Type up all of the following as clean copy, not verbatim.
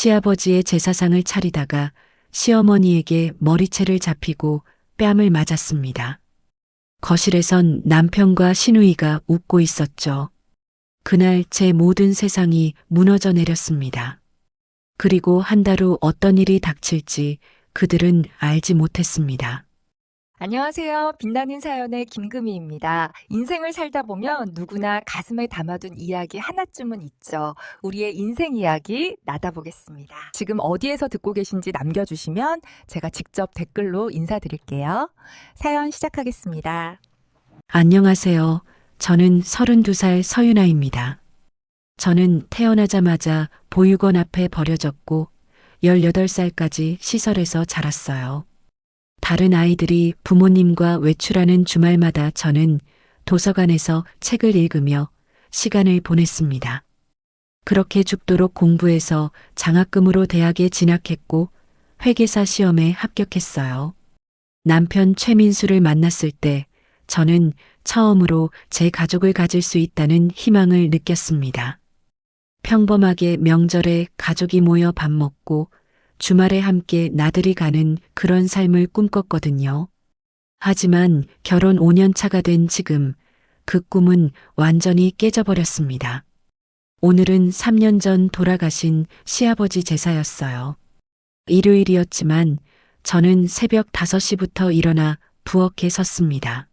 시아버지의 제사상을 차리다가 시어머니에게 머리채를 잡히고 뺨을 맞았습니다. 거실에선 남편과 시누이가 웃고 있었죠. 그날 제 모든 세상이 무너져 내렸습니다. 그리고 한 달 후 어떤 일이 닥칠지 그들은 알지 못했습니다. 안녕하세요. 빛나는 사연의 김금희입니다. 인생을 살다 보면 누구나 가슴에 담아둔 이야기 하나쯤은 있죠. 우리의 인생 이야기 나눠보겠습니다. 지금 어디에서 듣고 계신지 남겨주시면 제가 직접 댓글로 인사드릴게요. 사연 시작하겠습니다. 안녕하세요. 저는 32살 서윤아입니다. 저는 태어나자마자 보육원 앞에 버려졌고 18살까지 시설에서 자랐어요. 다른 아이들이 부모님과 외출하는 주말마다 저는 도서관에서 책을 읽으며 시간을 보냈습니다. 그렇게 죽도록 공부해서 장학금으로 대학에 진학했고 회계사 시험에 합격했어요. 남편 최민수를 만났을 때 저는 처음으로 제 가족을 가질 수 있다는 희망을 느꼈습니다. 평범하게 명절에 가족이 모여 밥 먹고 주말에 함께 나들이 가는 그런 삶을 꿈꿨거든요. 하지만 결혼 5년 차가 된 지금 그 꿈은 완전히 깨져버렸습니다. 오늘은 3년 전 돌아가신 시아버지 제사였어요. 일요일이었지만 저는 새벽 5시부터 일어나 부엌에 섰습니다.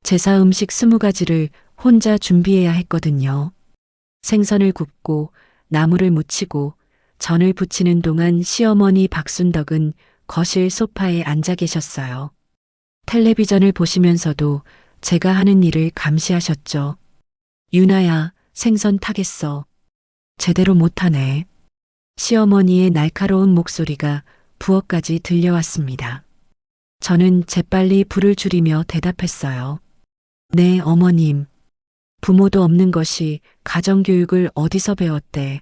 제사 음식 20가지를 혼자 준비해야 했거든요. 생선을 굽고 나물을 무치고 전을 부치는 동안 시어머니 박순덕은 거실 소파에 앉아 계셨어요. 텔레비전을 보시면서도 제가 하는 일을 감시하셨죠. 유나야, 생선 타겠어. 제대로 못하네. 시어머니의 날카로운 목소리가 부엌까지 들려왔습니다. 저는 재빨리 불을 줄이며 대답했어요. 네, 어머님. 부모도 없는 것이 가정교육을 어디서 배웠대.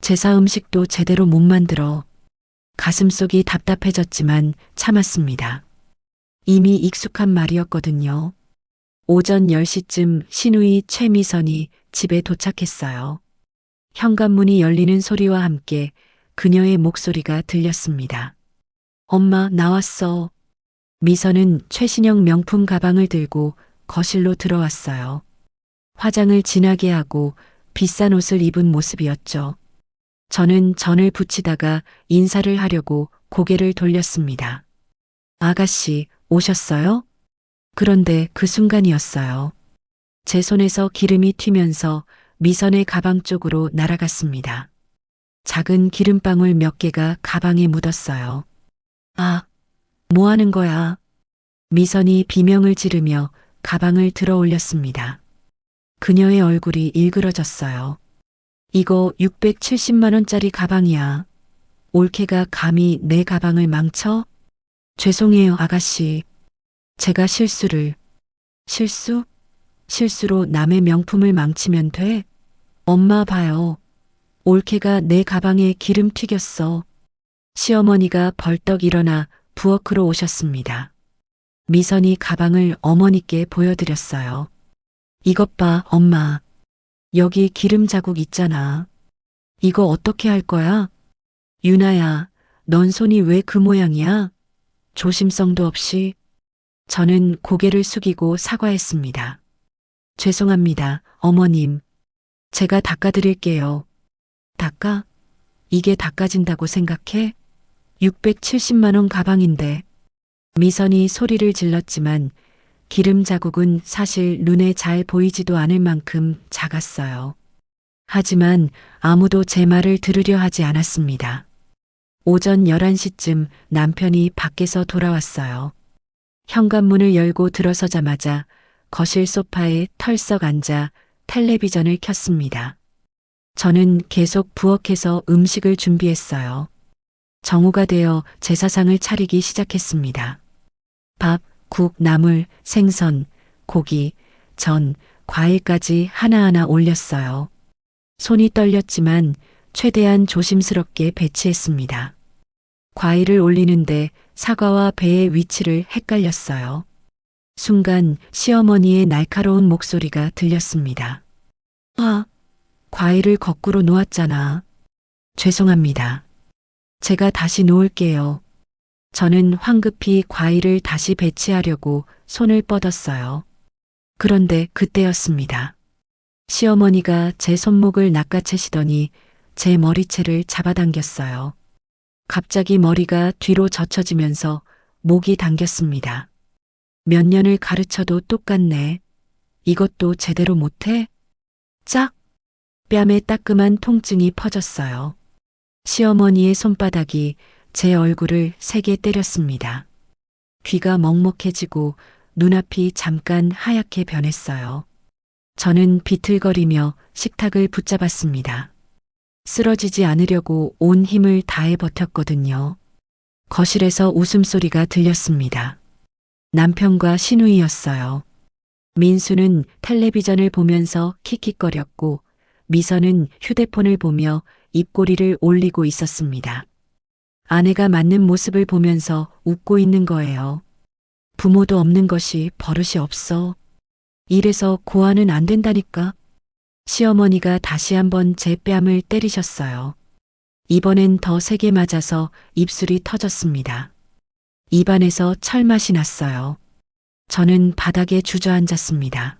제사 음식도 제대로 못 만들어. 가슴속이 답답해졌지만 참았습니다. 이미 익숙한 말이었거든요. 오전 10시쯤 시누이 최미선이 집에 도착했어요. 현관문이 열리는 소리와 함께 그녀의 목소리가 들렸습니다. 엄마, 나왔어. 미선은 최신형 명품 가방을 들고 거실로 들어왔어요. 화장을 진하게 하고 비싼 옷을 입은 모습이었죠. 저는 전을 부치다가 인사를 하려고 고개를 돌렸습니다. 아가씨, 오셨어요? 그런데 그 순간이었어요. 제 손에서 기름이 튀면서 미선의 가방 쪽으로 날아갔습니다. 작은 기름방울 몇 개가 가방에 묻었어요. 아, 뭐 하는 거야? 미선이 비명을 지르며 가방을 들어 올렸습니다. 그녀의 얼굴이 일그러졌어요. 이거 670만 원짜리 가방이야. 올케가 감히 내 가방을 망쳐? 죄송해요, 아가씨. 제가 실수로 남의 명품을 망치면 돼? 엄마 봐요. 올케가 내 가방에 기름 튀겼어. 시어머니가 벌떡 일어나 부엌으로 오셨습니다. 미선이 가방을 어머니께 보여드렸어요. 이것 봐, 엄마. 여기 기름 자국 있잖아. 이거 어떻게 할 거야? 유나야, 넌 손이 왜 그 모양이야? 조심성도 없이. 저는 고개를 숙이고 사과했습니다. 죄송합니다, 어머님. 제가 닦아드릴게요. 닦아? 이게 닦아진다고 생각해? 670만 원 가방인데. 미선이 소리를 질렀지만 기름 자국은 사실 눈에 잘 보이지도 않을 만큼 작았어요. 하지만 아무도 제 말을 들으려 하지 않았습니다. 오전 11시쯤 남편이 밖에서 돌아왔어요. 현관문을 열고 들어서자마자 거실 소파에 털썩 앉아 텔레비전을 켰습니다. 저는 계속 부엌에서 음식을 준비했어요. 정오가 되어 제사상을 차리기 시작했습니다. 밥, 국, 나물, 생선, 고기, 전, 과일까지 하나하나 올렸어요. 손이 떨렸지만 최대한 조심스럽게 배치했습니다. 과일을 올리는데 사과와 배의 위치를 헷갈렸어요. 순간 시어머니의 날카로운 목소리가 들렸습니다. 과일을 거꾸로 놓았잖아. 죄송합니다. 제가 다시 놓을게요. 저는 황급히 과일을 다시 배치하려고 손을 뻗었어요. 그런데 그때였습니다. 시어머니가 제 손목을 낚아채시더니 제 머리채를 잡아당겼어요. 갑자기 머리가 뒤로 젖혀지면서 목이 당겼습니다. 몇 년을 가르쳐도 똑같네. 이것도 제대로 못해? 짝! 뺨에 따끔한 통증이 퍼졌어요. 시어머니의 손바닥이 제 얼굴을 세게 때렸습니다. 귀가 먹먹해지고 눈앞이 잠깐 하얗게 변했어요. 저는 비틀거리며 식탁을 붙잡았습니다. 쓰러지지 않으려고 온 힘을 다해 버텼거든요. 거실에서 웃음소리가 들렸습니다. 남편과 시누이였어요. 민수는 텔레비전을 보면서 킥킥거렸고 미선은 휴대폰을 보며 입꼬리를 올리고 있었습니다. 아내가 맞는 모습을 보면서 웃고 있는 거예요. 부모도 없는 것이 버릇이 없어. 이래서 고아는 안 된다니까. 시어머니가 다시 한번 제 뺨을 때리셨어요. 이번엔 더 세게 맞아서 입술이 터졌습니다. 입안에서 철맛이 났어요. 저는 바닥에 주저앉았습니다.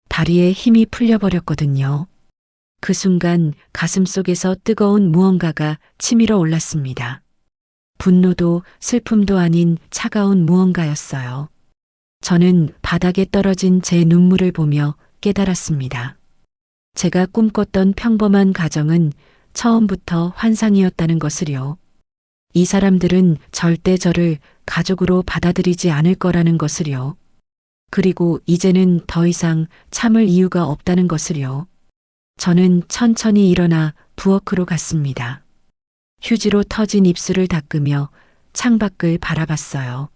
다리에 힘이 풀려버렸거든요. 그 순간 가슴속에서 뜨거운 무언가가 치밀어 올랐습니다. 분노도 슬픔도 아닌 차가운 무언가였어요. 저는 바닥에 떨어진 제 눈물을 보며 깨달았습니다. 제가 꿈꿨던 평범한 가정은 처음부터 환상이었다는 것을요. 이 사람들은 절대 저를 가족으로 받아들이지 않을 거라는 것을요. 그리고 이제는 더 이상 참을 이유가 없다는 것을요. 저는 천천히 일어나 부엌으로 갔습니다. 휴지로 터진 입술을 닦으며 창밖을 바라봤어요.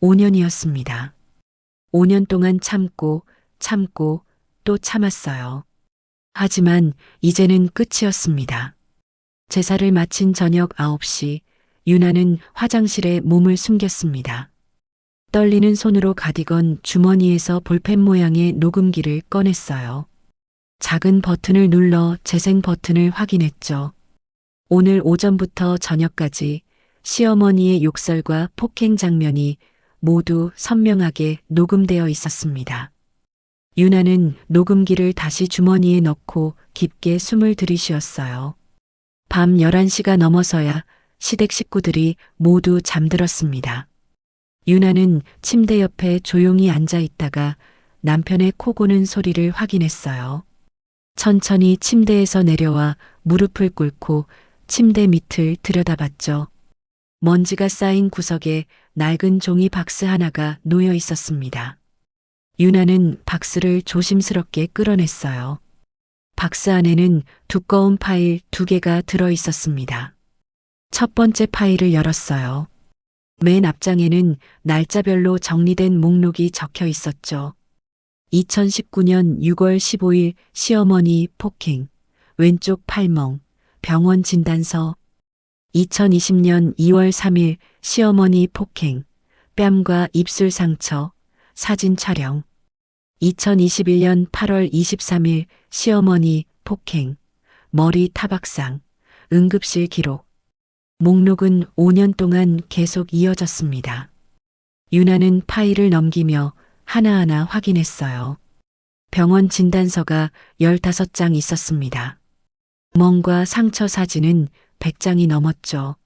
5년이었습니다. 5년 동안 참고 또 참았어요. 하지만 이제는 끝이었습니다. 제사를 마친 저녁 9시 유나는 화장실에 몸을 숨겼습니다. 떨리는 손으로 가디건 주머니에서 볼펜 모양의 녹음기를 꺼냈어요. 작은 버튼을 눌러 재생 버튼을 확인했죠. 오늘 오전부터 저녁까지 시어머니의 욕설과 폭행 장면이 모두 선명하게 녹음되어 있었습니다. 유나는 녹음기를 다시 주머니에 넣고 깊게 숨을 들이쉬었어요. 밤 11시가 넘어서야 시댁 식구들이 모두 잠들었습니다. 유나는 침대 옆에 조용히 앉아 있다가 남편의 코 고는 소리를 확인했어요. 천천히 침대에서 내려와 무릎을 꿇고 침대 밑을 들여다봤죠. 먼지가 쌓인 구석에 낡은 종이 박스 하나가 놓여 있었습니다. 유나는 박스를 조심스럽게 끌어냈어요. 박스 안에는 두꺼운 파일 2개가 들어 있었습니다. 첫 번째 파일을 열었어요. 맨 앞장에는 날짜별로 정리된 목록이 적혀 있었죠. 2019년 6월 15일 시어머니 폭행, 왼쪽 팔멍, 병원 진단서. 2020년 2월 3일 시어머니 폭행, 뺨과 입술 상처, 사진 촬영. 2021년 8월 23일 시어머니 폭행, 머리 타박상, 응급실 기록. 목록은 5년 동안 계속 이어졌습니다. 유나는 파일을 넘기며 하나하나 확인했어요. 병원 진단서가 15장 있었습니다. 멍과 상처 사진은 100장이 넘었죠.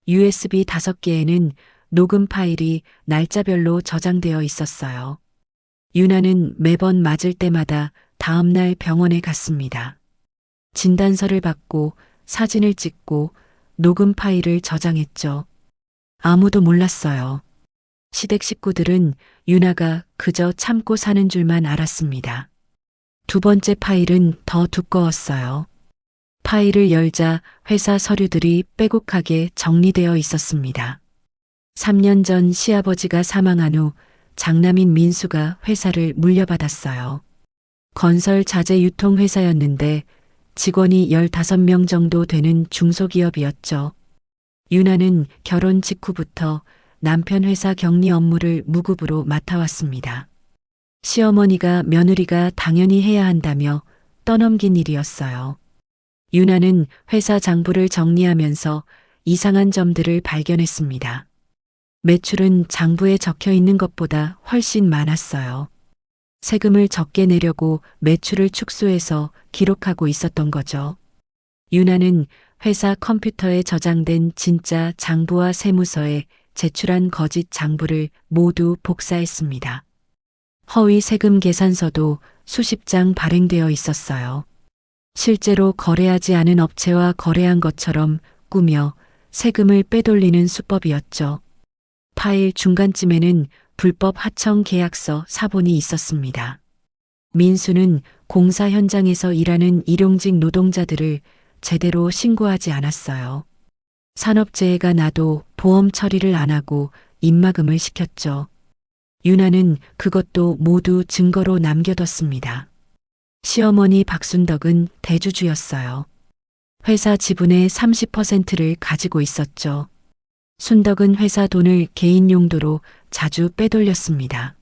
USB 5개에는 녹음 파일이 날짜별로 저장되어 있었어요. 유나는 매번 맞을 때마다 다음날 병원에 갔습니다. 진단서를 받고 사진을 찍고 녹음 파일을 저장했죠. 아무도 몰랐어요. 시댁 식구들은 유나가 그저 참고 사는 줄만 알았습니다. 두 번째 파일은 더 두꺼웠어요. 파일을 열자 회사 서류들이 빼곡하게 정리되어 있었습니다. 3년 전 시아버지가 사망한 후 장남인 민수가 회사를 물려받았어요. 건설 자재 유통 회사였는데 직원이 15명 정도 되는 중소기업이었죠. 유나는 결혼 직후부터 남편 회사 격리 업무를 무급으로 맡아왔습니다. 시어머니가 며느리가 당연히 해야 한다며 떠넘긴 일이었어요. 유나는 회사 장부를 정리하면서 이상한 점들을 발견했습니다. 매출은 장부에 적혀 있는 것보다 훨씬 많았어요. 세금을 적게 내려고 매출을 축소해서 기록하고 있었던 거죠. 유나는 회사 컴퓨터에 저장된 진짜 장부와 세무서에 제출한 거짓 장부를 모두 복사했습니다. 허위 세금 계산서도 수십 장 발행되어 있었어요. 실제로 거래하지 않은 업체와 거래한 것처럼 꾸며 세금을 빼돌리는 수법이었죠. 파일 중간쯤에는 불법 하청 계약서 사본이 있었습니다. 민수는 공사 현장에서 일하는 일용직 노동자들을 제대로 신고하지 않았어요. 산업재해가 나도 보험 처리를 안 하고 입막음을 시켰죠. 유나는 그것도 모두 증거로 남겨뒀습니다. 시어머니 박순덕은 대주주였어요. 회사 지분의 30%를 가지고 있었죠. 순덕은 회사 돈을 개인 용도로 자주 빼돌렸습니다.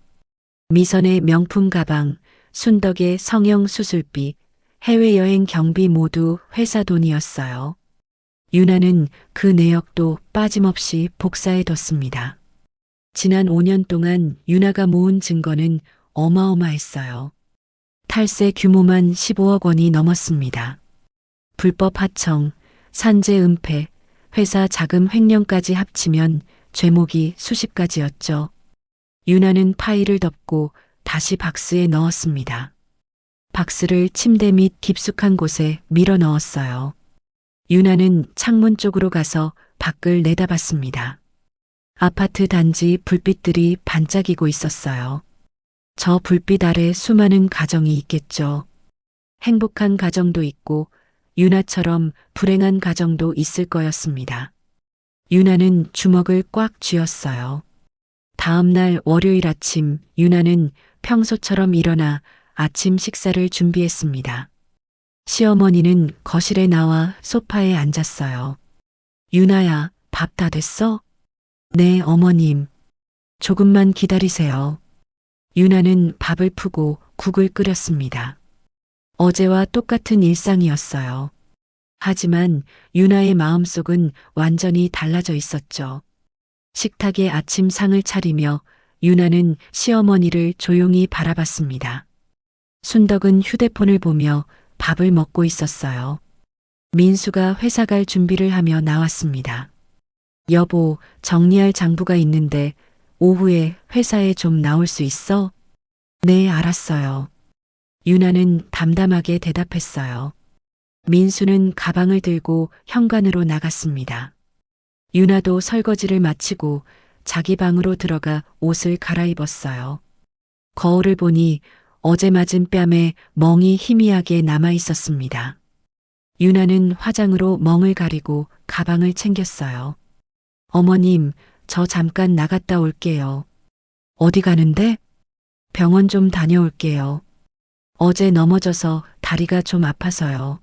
미선의 명품 가방, 순덕의 성형 수술비, 해외여행 경비 모두 회사 돈이었어요. 유나는 그 내역도 빠짐없이 복사해뒀습니다. 지난 5년 동안 유나가 모은 증거는 어마어마했어요. 탈세 규모만 15억 원이 넘었습니다. 불법 하청, 산재 은폐, 회사 자금 횡령까지 합치면 죄목이 수십 가지였죠. 유나는 파일을 덮고 다시 박스에 넣었습니다. 박스를 침대 밑 깊숙한 곳에 밀어 넣었어요. 유나는 창문 쪽으로 가서 밖을 내다봤습니다. 아파트 단지 불빛들이 반짝이고 있었어요. 저 불빛 아래 수많은 가정이 있겠죠. 행복한 가정도 있고 유나처럼 불행한 가정도 있을 거였습니다. 유나는 주먹을 꽉 쥐었어요. 다음 날 월요일 아침 유나는 평소처럼 일어나 아침 식사를 준비했습니다. 시어머니는 거실에 나와 소파에 앉았어요. 유나야, 밥 다 됐어? 네, 어머님. 조금만 기다리세요. 유나는 밥을 푸고 국을 끓였습니다. 어제와 똑같은 일상이었어요. 하지만 유나의 마음속은 완전히 달라져 있었죠. 식탁에 아침상을 차리며 유나는 시어머니를 조용히 바라봤습니다. 순덕은 휴대폰을 보며 밥을 먹고 있었어요. 민수가 회사 갈 준비를 하며 나왔습니다. 여보, 정리할 장부가 있는데 오후에 회사에 좀 나올 수 있어? 네, 알았어요. 유나는 담담하게 대답했어요. 민수는 가방을 들고 현관으로 나갔습니다. 유나도 설거지를 마치고 자기 방으로 들어가 옷을 갈아입었어요. 거울을 보니 어제 맞은 뺨에 멍이 희미하게 남아 있었습니다. 유나는 화장으로 멍을 가리고 가방을 챙겼어요. 어머님, 저 잠깐 나갔다 올게요. 어디 가는데? 병원 좀 다녀올게요. 어제 넘어져서 다리가 좀 아파서요.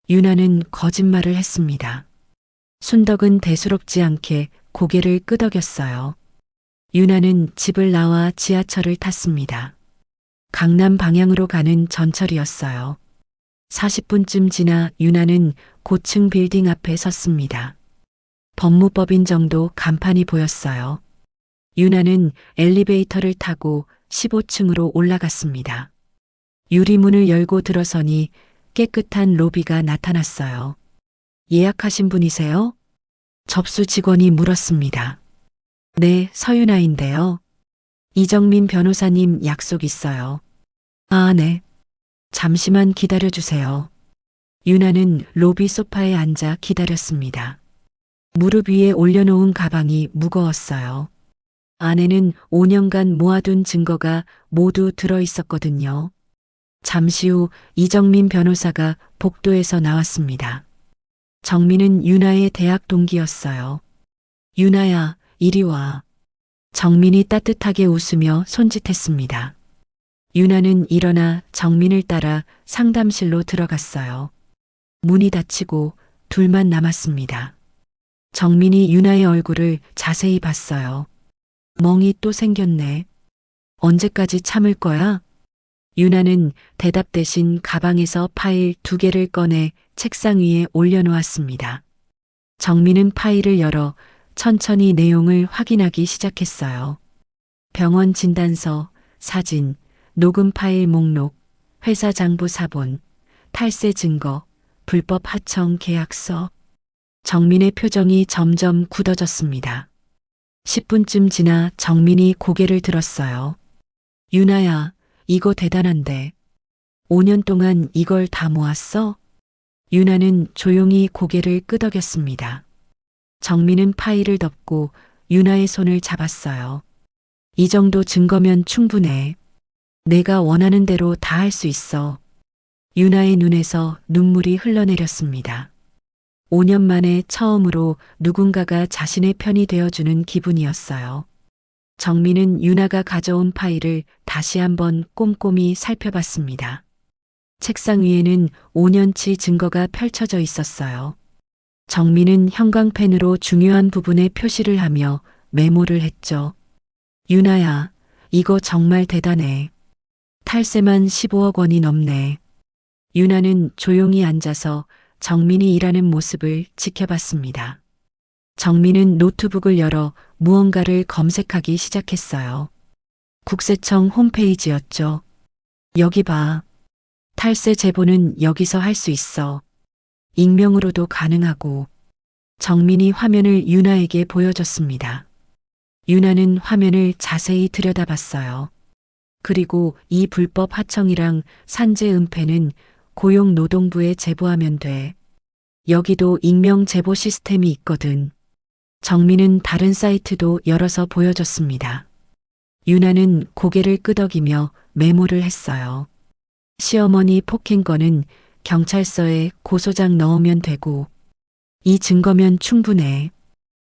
유나는 거짓말을 했습니다. 순덕은 대수롭지 않게 고개를 끄덕였어요. 유나는 집을 나와 지하철을 탔습니다. 강남 방향으로 가는 전철이었어요. 40분쯤 지나 유나는 고층 빌딩 앞에 섰습니다. 법무법인 정도 간판이 보였어요. 유나는 엘리베이터를 타고 15층으로 올라갔습니다. 유리문을 열고 들어서니 깨끗한 로비가 나타났어요. 예약하신 분이세요? 접수 직원이 물었습니다. 네, 서윤아인데요. 이정민 변호사님 약속 있어요. 아, 네. 잠시만 기다려주세요. 유나는 로비 소파에 앉아 기다렸습니다. 무릎 위에 올려놓은 가방이 무거웠어요. 안에는 5년간 모아둔 증거가 모두 들어있었거든요. 잠시 후 이정민 변호사가 복도에서 나왔습니다. 정민은 유나의 대학 동기였어요. 유나야, 이리 와. 정민이 따뜻하게 웃으며 손짓했습니다. 유나는 일어나 정민을 따라 상담실로 들어갔어요. 문이 닫히고 둘만 남았습니다. 정민이 유나의 얼굴을 자세히 봤어요. 멍이 또 생겼네. 언제까지 참을 거야? 유나는 대답 대신 가방에서 파일 2개를 꺼내 책상 위에 올려놓았습니다. 정민은 파일을 열어 천천히 내용을 확인하기 시작했어요. 병원 진단서, 사진, 녹음 파일 목록, 회사 장부 사본, 탈세 증거, 불법 하청 계약서. 정민의 표정이 점점 굳어졌습니다. 10분쯤 지나 정민이 고개를 들었어요. 유나야, 이거 대단한데. 5년 동안 이걸 다 모았어? 유나는 조용히 고개를 끄덕였습니다. 정민은 파일을 덮고 유나의 손을 잡았어요. 이 정도 증거면 충분해. 내가 원하는 대로 다 할 수 있어. 유나의 눈에서 눈물이 흘러내렸습니다. 5년 만에 처음으로 누군가가 자신의 편이 되어주는 기분이었어요. 정민은 유나가 가져온 파일을 다시 한번 꼼꼼히 살펴봤습니다. 책상 위에는 5년치 증거가 펼쳐져 있었어요. 정민은 형광펜으로 중요한 부분에 표시를 하며 메모를 했죠. 유나야, 이거 정말 대단해. 탈세만 15억 원이 넘네. 유나는 조용히 앉아서 정민이 일하는 모습을 지켜봤습니다. 정민은 노트북을 열어 무언가를 검색하기 시작했어요. 국세청 홈페이지였죠. 여기 봐. 탈세 제보는 여기서 할 수 있어. 익명으로도 가능하고. 정민이 화면을 유나에게 보여줬습니다. 유나는 화면을 자세히 들여다봤어요. 그리고 이 불법 하청이랑 산재 은폐는 고용노동부에 제보하면 돼. 여기도 익명 제보 시스템이 있거든. 정민은 다른 사이트도 열어서 보여줬습니다. 유나는 고개를 끄덕이며 메모를 했어요. 시어머니 폭행 건은 경찰서에 고소장 넣으면 되고, 이 증거면 충분해.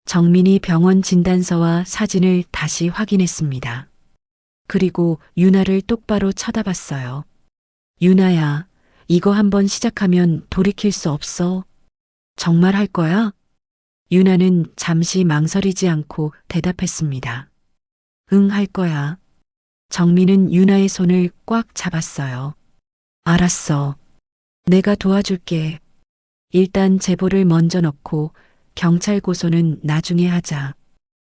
정민이 병원 진단서와 사진을 다시 확인했습니다. 그리고 유나를 똑바로 쳐다봤어요. 유나야, 이거 한번 시작하면 돌이킬 수 없어. 정말 할 거야? 유나는 잠시 망설이지 않고 대답했습니다. 응, 할 거야. 정민은 유나의 손을 꽉 잡았어요. 알았어. 내가 도와줄게. 일단 제보를 먼저 넣고 경찰 고소는 나중에 하자.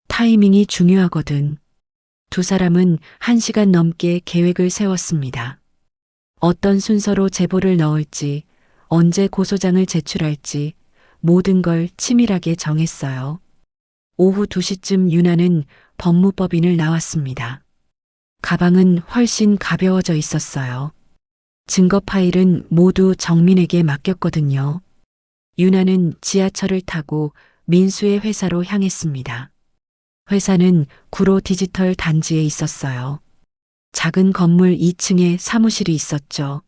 타이밍이 중요하거든. 두 사람은 1시간 넘게 계획을 세웠습니다. 어떤 순서로 제보를 넣을지, 언제 고소장을 제출할지 모든 걸 치밀하게 정했어요. 오후 2시쯤 유나는 법무법인을 나왔습니다. 가방은 훨씬 가벼워져 있었어요. 증거 파일은 모두 정민에게 맡겼거든요. 유나는 지하철을 타고 민수의 회사로 향했습니다. 회사는 구로 디지털 단지에 있었어요. 작은 건물 2층에 사무실이 있었죠.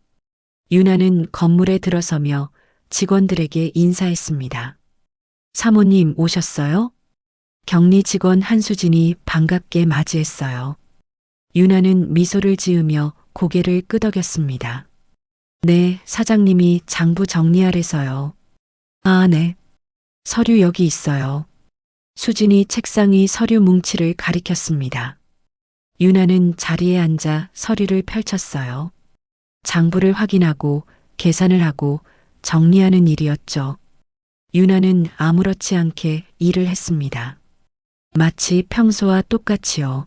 유나는 건물에 들어서며 직원들에게 인사했습니다. 사모님 오셨어요? 격리 직원 한수진이 반갑게 맞이했어요. 유나는 미소를 지으며 고개를 끄덕였습니다. 네, 사장님이 장부 정리하래서요. 아, 네. 서류 여기 있어요. 수진이 책상 위 서류 뭉치를 가리켰습니다. 유나는 자리에 앉아 서류를 펼쳤어요. 장부를 확인하고 계산을 하고 정리하는 일이었죠. 유나는 아무렇지 않게 일을 했습니다. 마치 평소와 똑같이요.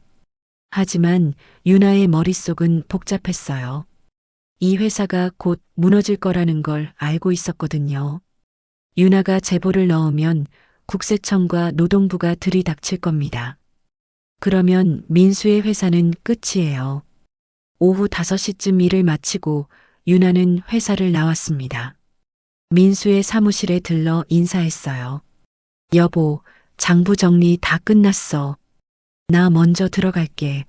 하지만 유나의 머릿속은 복잡했어요. 이 회사가 곧 무너질 거라는 걸 알고 있었거든요. 유나가 제보를 넣으면 국세청과 노동부가 들이닥칠 겁니다. 그러면 민수의 회사는 끝이에요. 오후 5시쯤 일을 마치고 유나는 회사를 나왔습니다. 민수의 사무실에 들러 인사했어요. 여보, 장부 정리 다 끝났어. 나 먼저 들어갈게.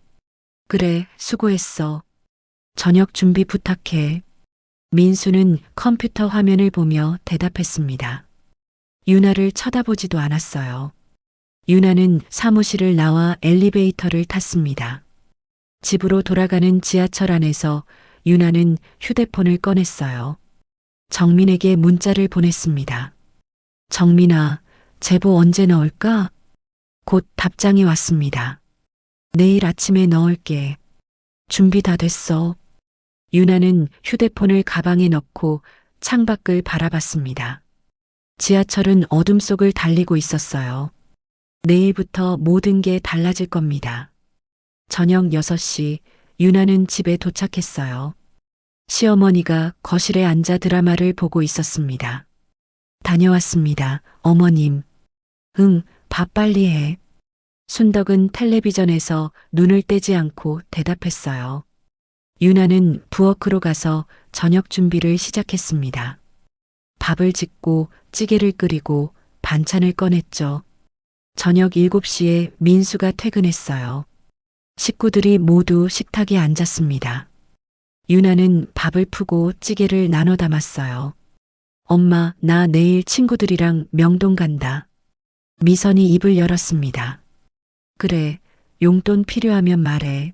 그래, 수고했어. 저녁 준비 부탁해. 민수는 컴퓨터 화면을 보며 대답했습니다. 유나를 쳐다보지도 않았어요. 유나는 사무실을 나와 엘리베이터를 탔습니다. 집으로 돌아가는 지하철 안에서 유나는 휴대폰을 꺼냈어요. 정민에게 문자를 보냈습니다. 정민아, 제보 언제 넣을까? 곧 답장이 왔습니다. 내일 아침에 넣을게. 준비 다 됐어. 유나는 휴대폰을 가방에 넣고 창밖을 바라봤습니다. 지하철은 어둠 속을 달리고 있었어요. 내일부터 모든 게 달라질 겁니다. 저녁 6시 유나는 집에 도착했어요. 시어머니가 거실에 앉아 드라마를 보고 있었습니다. 다녀왔습니다, 어머님. 응, 밥 빨리 해. 순덕은 텔레비전에서 눈을 떼지 않고 대답했어요. 유나는 부엌으로 가서 저녁 준비를 시작했습니다. 밥을 짓고 찌개를 끓이고 반찬을 꺼냈죠. 저녁 7시에 민수가 퇴근했어요. 식구들이 모두 식탁에 앉았습니다. 유나는 밥을 푸고 찌개를 나눠 담았어요. 엄마, 나 내일 친구들이랑 명동 간다. 미선이 입을 열었습니다. 그래, 용돈 필요하면 말해.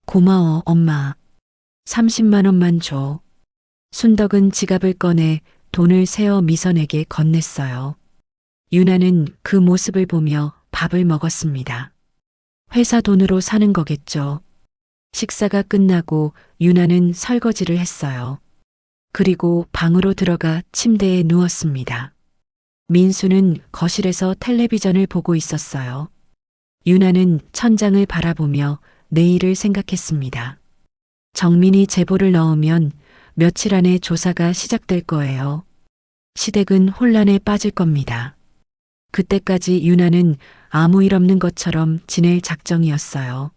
고마워, 엄마. 30만 원만 줘. 순덕은 지갑을 꺼내 돈을 세어 미선에게 건넸어요. 유나는 그 모습을 보며 밥을 먹었습니다. 회사 돈으로 사는 거겠죠. 식사가 끝나고 유나는 설거지를 했어요. 그리고 방으로 들어가 침대에 누웠습니다. 민수는 거실에서 텔레비전을 보고 있었어요. 유나는 천장을 바라보며 내일을 생각했습니다. 정민이 제보를 넣으면 며칠 안에 조사가 시작될 거예요. 시댁은 혼란에 빠질 겁니다. 그때까지 유나는 아무 일 없는 것처럼 지낼 작정이었어요.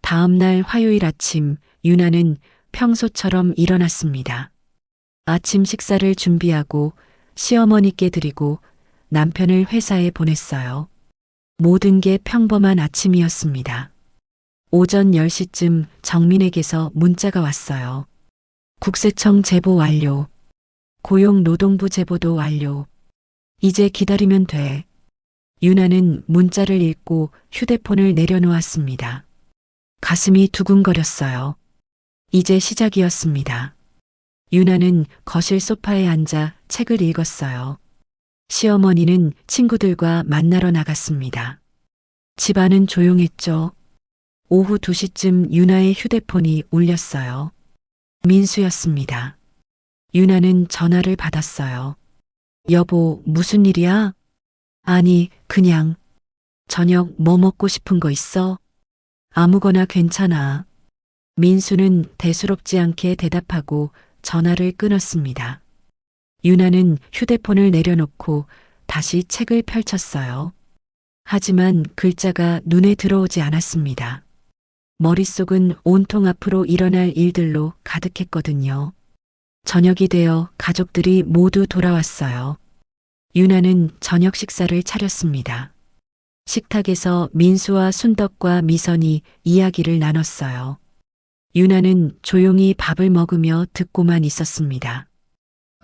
다음 날 화요일 아침 유나는 평소처럼 일어났습니다. 아침 식사를 준비하고 시어머니께 드리고 남편을 회사에 보냈어요. 모든 게 평범한 아침이었습니다. 오전 10시쯤 정민에게서 문자가 왔어요. 국세청 제보 완료. 고용노동부 제보도 완료. 이제 기다리면 돼. 유나는 문자를 읽고 휴대폰을 내려놓았습니다. 가슴이 두근거렸어요. 이제 시작이었습니다. 유나는 거실 소파에 앉아 책을 읽었어요. 시어머니는 친구들과 만나러 나갔습니다. 집안은 조용했죠. 오후 2시쯤 유나의 휴대폰이 울렸어요. 민수였습니다. 유나는 전화를 받았어요. 여보, 무슨 일이야? 아니, 그냥. 저녁 뭐 먹고 싶은 거 있어? 아무거나 괜찮아. 민수는 대수롭지 않게 대답하고 전화를 끊었습니다. 유나는 휴대폰을 내려놓고 다시 책을 펼쳤어요. 하지만 글자가 눈에 들어오지 않았습니다. 머릿속은 온통 앞으로 일어날 일들로 가득했거든요. 저녁이 되어 가족들이 모두 돌아왔어요. 유나는 저녁 식사를 차렸습니다. 식탁에서 민수와 순덕과 미선이 이야기를 나눴어요. 유나는 조용히 밥을 먹으며 듣고만 있었습니다.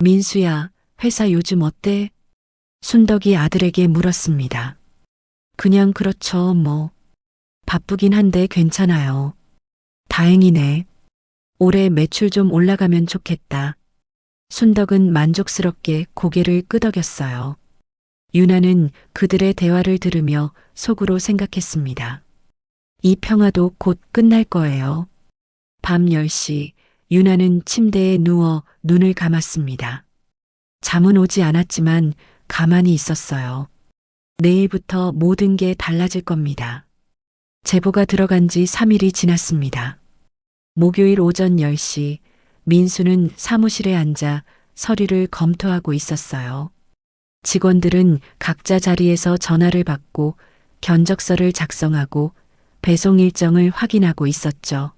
민수야, 회사 요즘 어때? 순덕이 아들에게 물었습니다. 그냥 그렇죠, 뭐. 바쁘긴 한데 괜찮아요. 다행이네. 올해 매출 좀 올라가면 좋겠다. 순덕은 만족스럽게 고개를 끄덕였어요. 유나는 그들의 대화를 들으며 속으로 생각했습니다. 이 평화도 곧 끝날 거예요. 밤 10시 유나는 침대에 누워 눈을 감았습니다. 잠은 오지 않았지만 가만히 있었어요. 내일부터 모든 게 달라질 겁니다. 제보가 들어간 지 3일이 지났습니다. 목요일 오전 10시 민수는 사무실에 앉아 서류를 검토하고 있었어요. 직원들은 각자 자리에서 전화를 받고 견적서를 작성하고 배송 일정을 확인하고 있었죠.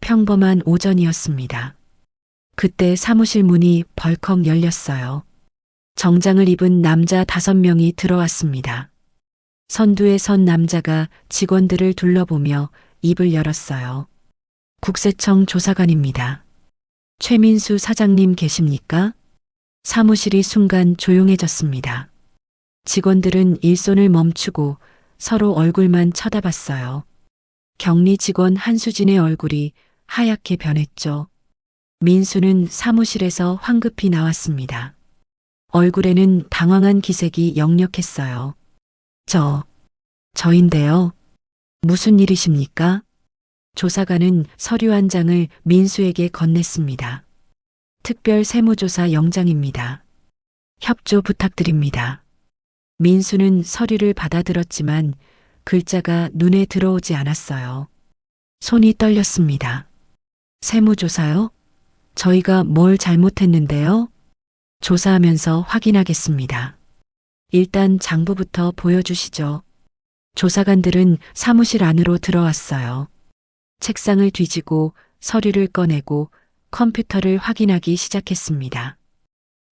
평범한 오전이었습니다. 그때 사무실 문이 벌컥 열렸어요. 정장을 입은 남자 5명이 들어왔습니다. 선두에 선 남자가 직원들을 둘러보며 입을 열었어요. 국세청 조사관입니다. 최민수 사장님 계십니까? 사무실이 순간 조용해졌습니다. 직원들은 일손을 멈추고 서로 얼굴만 쳐다봤어요. 격리 직원 한수진의 얼굴이 하얗게 변했죠. 민수는 사무실에서 황급히 나왔습니다. 얼굴에는 당황한 기색이 역력했어요. 저인데요. 무슨 일이십니까? 조사관은 서류 한 장을 민수에게 건넸습니다. 특별 세무조사 영장입니다. 협조 부탁드립니다. 민수는 서류를 받아들었지만 글자가 눈에 들어오지 않았어요. 손이 떨렸습니다. 세무조사요? 저희가 뭘 잘못했는데요? 조사하면서 확인하겠습니다. 일단 장부부터 보여주시죠. 조사관들은 사무실 안으로 들어왔어요. 책상을 뒤지고 서류를 꺼내고 컴퓨터를 확인하기 시작했습니다.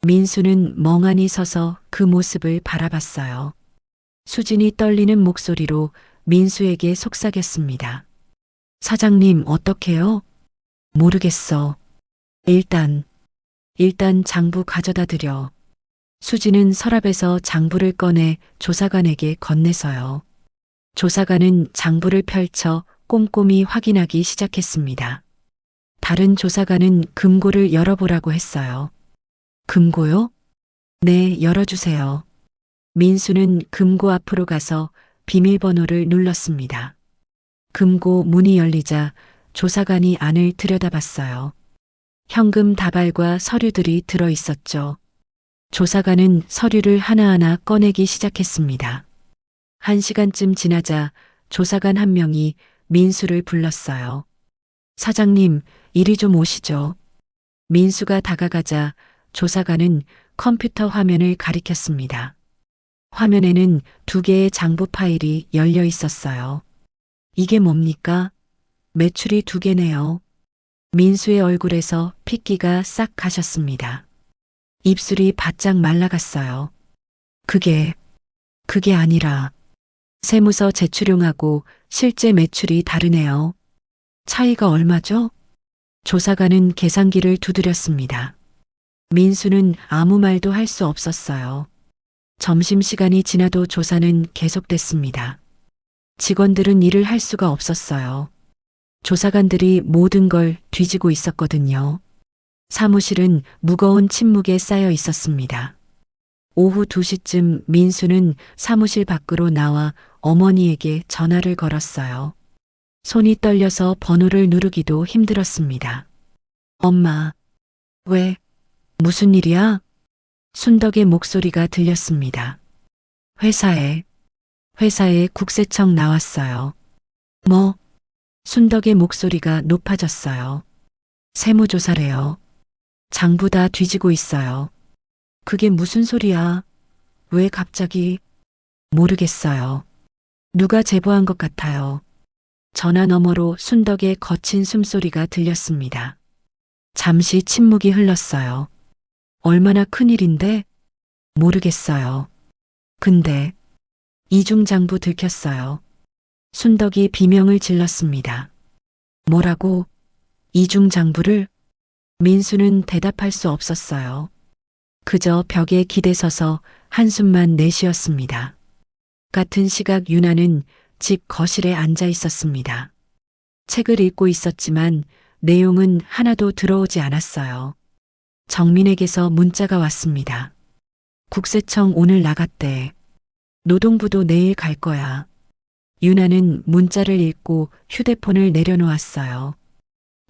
민수는 멍하니 서서 그 모습을 바라봤어요. 수진이 떨리는 목소리로 민수에게 속삭였습니다. 사장님, 어떡해요? 모르겠어. 일단 장부 가져다 드려. 수진은 서랍에서 장부를 꺼내 조사관에게 건네서요. 조사관은 장부를 펼쳐 꼼꼼히 확인하기 시작했습니다. 다른 조사관은 금고를 열어보라고 했어요. 금고요? 네, 열어주세요. 민수는 금고 앞으로 가서 비밀번호를 눌렀습니다. 금고 문이 열리자 조사관이 안을 들여다봤어요. 현금 다발과 서류들이 들어 있었죠. 조사관은 서류를 하나하나 꺼내기 시작했습니다. 1시간쯤 지나자 조사관 한 명이 민수를 불렀어요. 사장님, 이리 좀 오시죠. 민수가 다가가자 조사관은 컴퓨터 화면을 가리켰습니다. 화면에는 2개의 장부 파일이 열려 있었어요. 이게 뭡니까? 매출이 2개네요. 민수의 얼굴에서 핏기가 싹 가셨습니다. 입술이 바짝 말라갔어요. 그게 아니라 세무서 제출용하고 실제 매출이 다르네요. 차이가 얼마죠? 조사관은 계산기를 두드렸습니다. 민수는 아무 말도 할 수 없었어요. 점심시간이 지나도 조사는 계속됐습니다. 직원들은 일을 할 수가 없었어요. 조사관들이 모든 걸 뒤지고 있었거든요. 사무실은 무거운 침묵에 쌓여 있었습니다. 오후 2시쯤 민수는 사무실 밖으로 나와 어머니에게 전화를 걸었어요. 손이 떨려서 번호를 누르기도 힘들었습니다. 엄마, 왜? 무슨 일이야? 순덕의 목소리가 들렸습니다. 회사에 국세청 나왔어요. 뭐? 순덕의 목소리가 높아졌어요. 세무조사래요. 장부 다 뒤지고 있어요. 그게 무슨 소리야? 왜 갑자기? 모르겠어요. 누가 제보한 것 같아요. 전화 너머로 순덕의 거친 숨소리가 들렸습니다. 잠시 침묵이 흘렀어요. 얼마나 큰일인데? 모르겠어요. 근데 이중장부 들켰어요. 순덕이 비명을 질렀습니다. 뭐라고? 이중장부를? 민수는 대답할 수 없었어요. 그저 벽에 기대서서 한숨만 내쉬었습니다. 같은 시각 유나는 집 거실에 앉아 있었습니다. 책을 읽고 있었지만 내용은 하나도 들어오지 않았어요. 정민에게서 문자가 왔습니다. 국세청 오늘 나갔대. 노동부도 내일 갈 거야. 유나는 문자를 읽고 휴대폰을 내려놓았어요.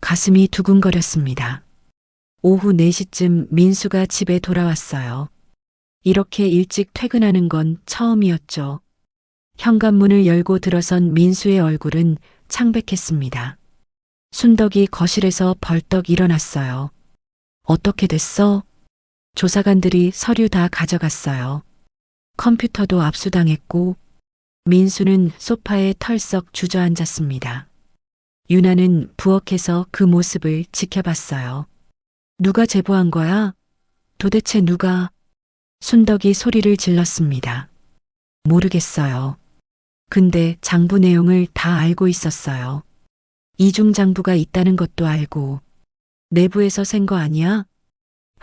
가슴이 두근거렸습니다. 오후 4시쯤 민수가 집에 돌아왔어요. 이렇게 일찍 퇴근하는 건 처음이었죠. 현관문을 열고 들어선 민수의 얼굴은 창백했습니다. 순덕이 거실에서 벌떡 일어났어요. 어떻게 됐어? 조사관들이 서류 다 가져갔어요. 컴퓨터도 압수당했고 민수는 소파에 털썩 주저앉았습니다. 유나는 부엌에서 그 모습을 지켜봤어요. 누가 제보한 거야? 도대체 누가? 순덕이 소리를 질렀습니다. 모르겠어요. 근데 장부 내용을 다 알고 있었어요. 이중장부가 있다는 것도 알고. 내부에서 센 거 아니야?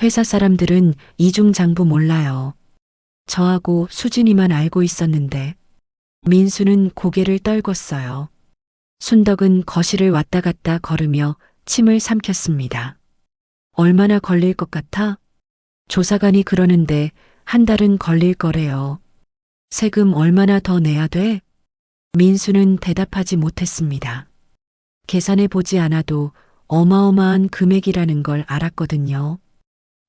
회사 사람들은 이중장부 몰라요. 저하고 수진이만 알고 있었는데. 민수는 고개를 떨궜어요. 순덕은 거실을 왔다 갔다 걸으며 침을 삼켰습니다. 얼마나 걸릴 것 같아? 조사관이 그러는데 1달은 걸릴 거래요. 세금 얼마나 더 내야 돼? 민수는 대답하지 못했습니다. 계산해 보지 않아도 어마어마한 금액이라는 걸 알았거든요.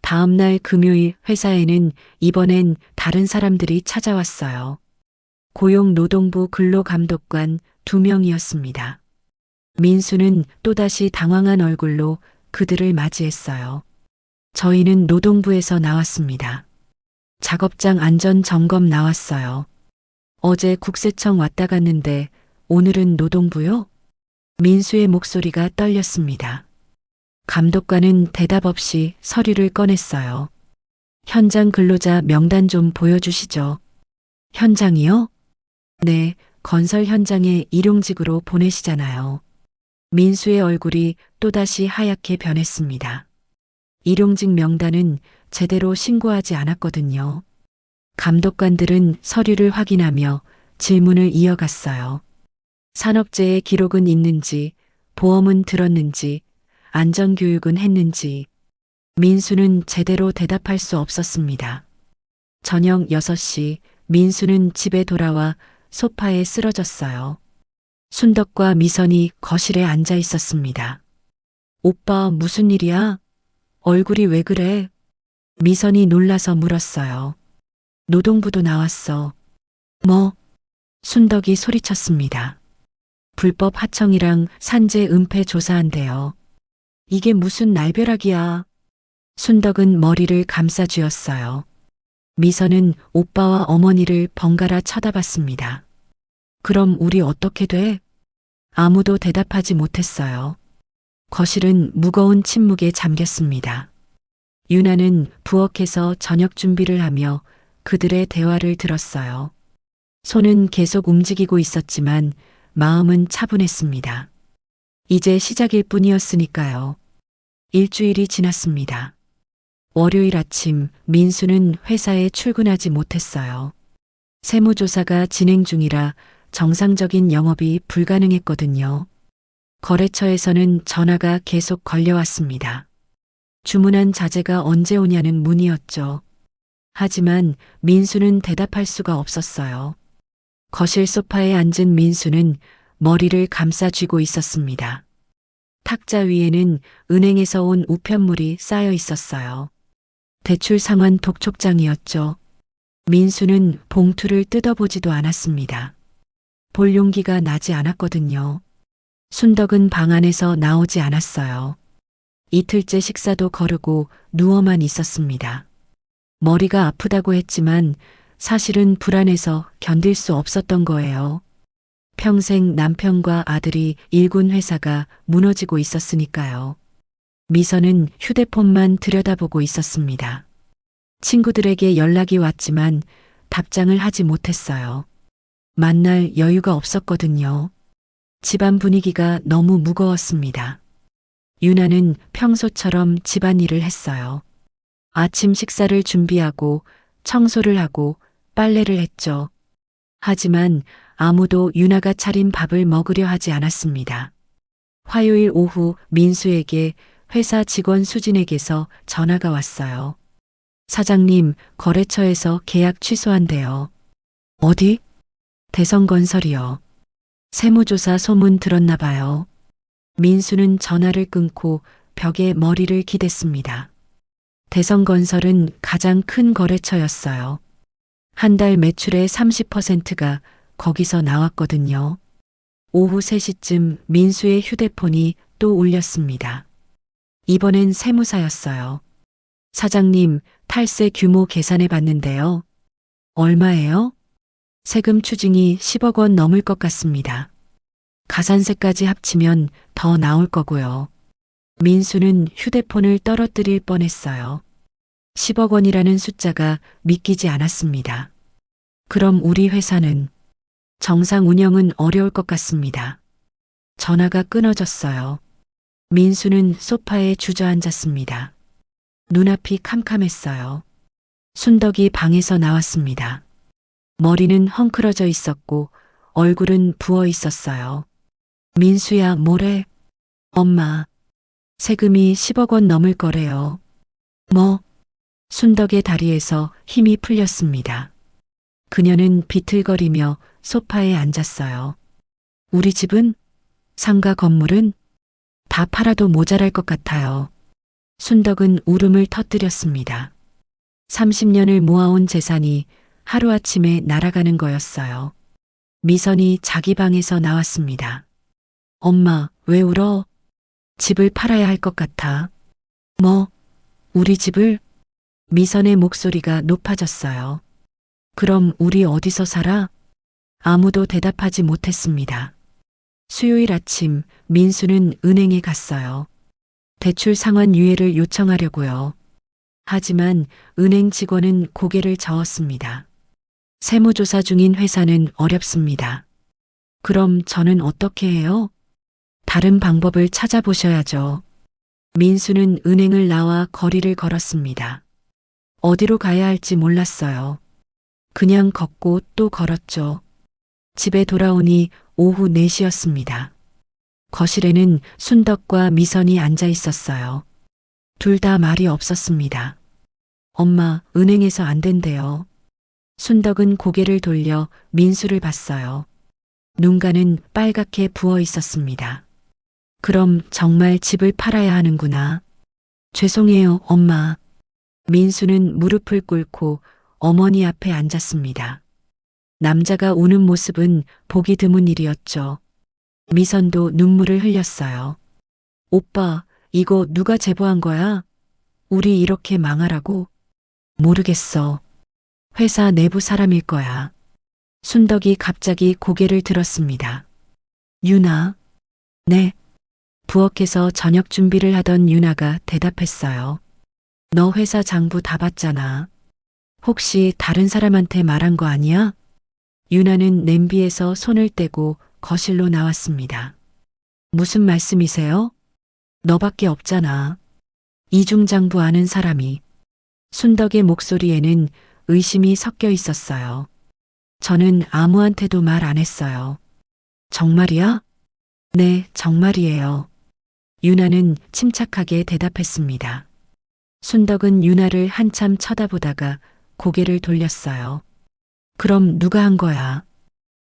다음 날 금요일 회사에는 이번엔 다른 사람들이 찾아왔어요. 고용노동부 근로감독관 2명이었습니다. 민수는 또다시 당황한 얼굴로 그들을 맞이했어요. 저희는 노동부에서 나왔습니다. 작업장 안전 점검 나왔어요. 어제 국세청 왔다 갔는데 오늘은 노동부요? 민수의 목소리가 떨렸습니다. 감독관은 대답 없이 서류를 꺼냈어요. 현장 근로자 명단 좀 보여주시죠. 현장이요? 네, 건설 현장에 일용직으로 보내시잖아요. 민수의 얼굴이 또다시 하얗게 변했습니다. 일용직 명단은 제대로 신고하지 않았거든요. 감독관들은 서류를 확인하며 질문을 이어갔어요. 산업재해 기록은 있는지, 보험은 들었는지, 안전교육은 했는지. 민수는 제대로 대답할 수 없었습니다. 저녁 6시 민수는 집에 돌아와 소파에 쓰러졌어요. 순덕과 미선이 거실에 앉아 있었습니다. 오빠 무슨 일이야? 얼굴이 왜 그래? 미선이 놀라서 물었어요. 노동부도 나왔어. 뭐? 순덕이 소리쳤습니다. 불법 하청이랑 산재 은폐 조사한대요. 이게 무슨 날벼락이야. 순덕은 머리를 감싸 쥐었어요. 미선은 오빠와 어머니를 번갈아 쳐다봤습니다. 그럼 우리 어떻게 돼? 아무도 대답하지 못했어요. 거실은 무거운 침묵에 잠겼습니다. 유나는 부엌에서 저녁 준비를 하며 그들의 대화를 들었어요. 손은 계속 움직이고 있었지만 마음은 차분했습니다. 이제 시작일 뿐이었으니까요. 일주일이 지났습니다. 월요일 아침 민수는 회사에 출근하지 못했어요. 세무조사가 진행 중이라 정상적인 영업이 불가능했거든요. 거래처에서는 전화가 계속 걸려왔습니다. 주문한 자재가 언제 오냐는 문의였죠. 하지만 민수는 대답할 수가 없었어요. 거실 소파에 앉은 민수는 머리를 감싸 쥐고 있었습니다. 탁자 위에는 은행에서 온 우편물이 쌓여 있었어요. 대출 상환 독촉장이었죠. 민수는 봉투를 뜯어보지도 않았습니다. 볼 용기가 나지 않았거든요. 순덕은 방 안에서 나오지 않았어요. 이틀째 식사도 거르고 누워만 있었습니다. 머리가 아프다고 했지만 사실은 불안해서 견딜 수 없었던 거예요. 평생 남편과 아들이 일군 회사가 무너지고 있었으니까요. 미선은 휴대폰만 들여다보고 있었습니다. 친구들에게 연락이 왔지만 답장을 하지 못했어요. 만날 여유가 없었거든요. 집안 분위기가 너무 무거웠습니다. 유나는 평소처럼 집안일을 했어요. 아침 식사를 준비하고 청소를 하고 빨래를 했죠. 하지만 아무도 유나가 차린 밥을 먹으려 하지 않았습니다. 화요일 오후 민수에게 회사 직원 수진에게서 전화가 왔어요. 사장님, 거래처에서 계약 취소한대요. 어디? 대성건설이요. 세무조사 소문 들었나 봐요. 민수는 전화를 끊고 벽에 머리를 기댔습니다. 대성건설은 가장 큰 거래처였어요. 한 달 매출의 30%가 거기서 나왔거든요. 오후 3시쯤 민수의 휴대폰이 또 울렸습니다. 이번엔 세무사였어요. 사장님, 탈세 규모 계산해 봤는데요. 얼마예요? 세금 추징이 10억 원 넘을 것 같습니다. 가산세까지 합치면 더 나올 거고요. 민수는 휴대폰을 떨어뜨릴 뻔했어요. 10억 원이라는 숫자가 믿기지 않았습니다. 그럼 우리 회사는 정상 운영은 어려울 것 같습니다. 전화가 끊어졌어요. 민수는 소파에 주저앉았습니다. 눈앞이 캄캄했어요. 순덕이 방에서 나왔습니다. 머리는 헝클어져 있었고 얼굴은 부어 있었어요. 민수야, 뭐래? 엄마, 세금이 10억 원 넘을 거래요. 뭐? 순덕의 다리에서 힘이 풀렸습니다. 그녀는 비틀거리며 소파에 앉았어요. 우리 집은 상가 건물은 다 팔아도 모자랄 것 같아요. 순덕은 울음을 터뜨렸습니다. 30년을 모아온 재산이 하루아침에 날아가는 거였어요. 미선이 자기 방에서 나왔습니다. 엄마, 왜 울어? 집을 팔아야 할 것 같아. 뭐, 우리 집을? 미선의 목소리가 높아졌어요. 그럼 우리 어디서 살아? 아무도 대답하지 못했습니다. 수요일 아침 민수는 은행에 갔어요. 대출 상환 유예를 요청하려고요. 하지만 은행 직원은 고개를 저었습니다. 세무조사 중인 회사는 어렵습니다. 그럼 저는 어떻게 해요? 다른 방법을 찾아보셔야죠. 민수는 은행을 나와 거리를 걸었습니다. 어디로 가야 할지 몰랐어요. 그냥 걷고 또 걸었죠. 집에 돌아오니 오후 4시였습니다. 거실에는 순덕과 미선이 앉아 있었어요. 둘 다 말이 없었습니다. 엄마, 은행에서 안 된대요. 순덕은 고개를 돌려 민수를 봤어요. 눈가는 빨갛게 부어 있었습니다. 그럼 정말 집을 팔아야 하는구나. 죄송해요, 엄마. 민수는 무릎을 꿇고 어머니 앞에 앉았습니다. 남자가 우는 모습은 보기 드문 일이었죠. 미선도 눈물을 흘렸어요. 오빠, 이거 누가 제보한 거야? 우리 이렇게 망하라고? 모르겠어. 회사 내부 사람일 거야. 순덕이 갑자기 고개를 들었습니다. 유나? 네. 부엌에서 저녁 준비를 하던 유나가 대답했어요. 너 회사 장부 다 봤잖아. 혹시 다른 사람한테 말한 거 아니야? 유나는 냄비에서 손을 떼고 거실로 나왔습니다. 무슨 말씀이세요? 너밖에 없잖아. 이중장부 아는 사람이. 순덕의 목소리에는 의심이 섞여 있었어요. 저는 아무한테도 말 안 했어요. 정말이야? 네, 정말이에요. 유나는 침착하게 대답했습니다. 순덕은 유나를 한참 쳐다보다가 고개를 돌렸어요. 그럼 누가 한 거야?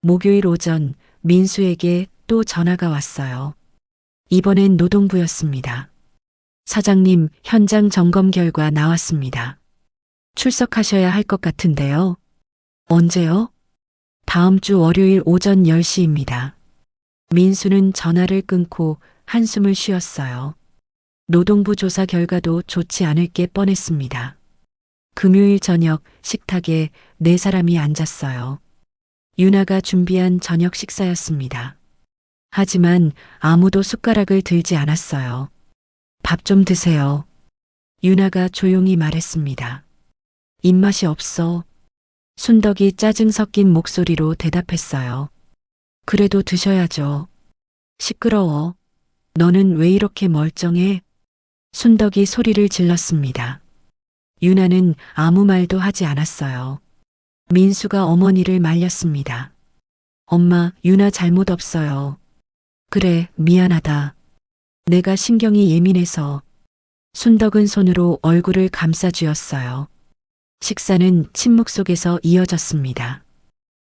목요일 오전 민수에게 또 전화가 왔어요. 이번엔 노동부였습니다. 사장님, 현장 점검 결과 나왔습니다. 출석하셔야 할 것 같은데요. 언제요? 다음 주 월요일 오전 10시입니다. 민수는 전화를 끊고 한숨을 쉬었어요. 노동부 조사 결과도 좋지 않을 게 뻔했습니다. 금요일 저녁 식탁에 4사람이 앉았어요. 유나가 준비한 저녁 식사였습니다. 하지만 아무도 숟가락을 들지 않았어요. 밥 좀 드세요. 유나가 조용히 말했습니다. 입맛이 없어. 순덕이 짜증 섞인 목소리로 대답했어요. 그래도 드셔야죠. 시끄러워. 너는 왜 이렇게 멀쩡해? 순덕이 소리를 질렀습니다. 유나는 아무 말도 하지 않았어요. 민수가 어머니를 말렸습니다. 엄마, 유나 잘못 없어요. 그래, 미안하다. 내가 신경이 예민해서. 순덕은 손으로 얼굴을 감싸쥐었어요. 식사는 침묵 속에서 이어졌습니다.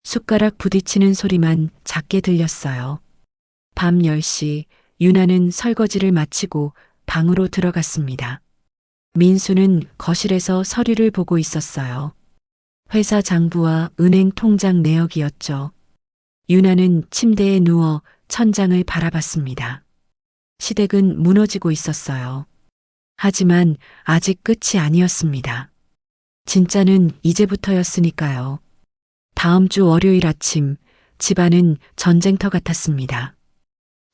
숟가락 부딪히는 소리만 작게 들렸어요. 밤 10시 유나는 설거지를 마치고 방으로 들어갔습니다. 민수는 거실에서 서류를 보고 있었어요. 회사 장부와 은행 통장 내역이었죠. 유나는 침대에 누워 천장을 바라봤습니다. 시댁은 무너지고 있었어요. 하지만 아직 끝이 아니었습니다. 진짜는 이제부터였으니까요. 다음 주 월요일 아침 집안은 전쟁터 같았습니다.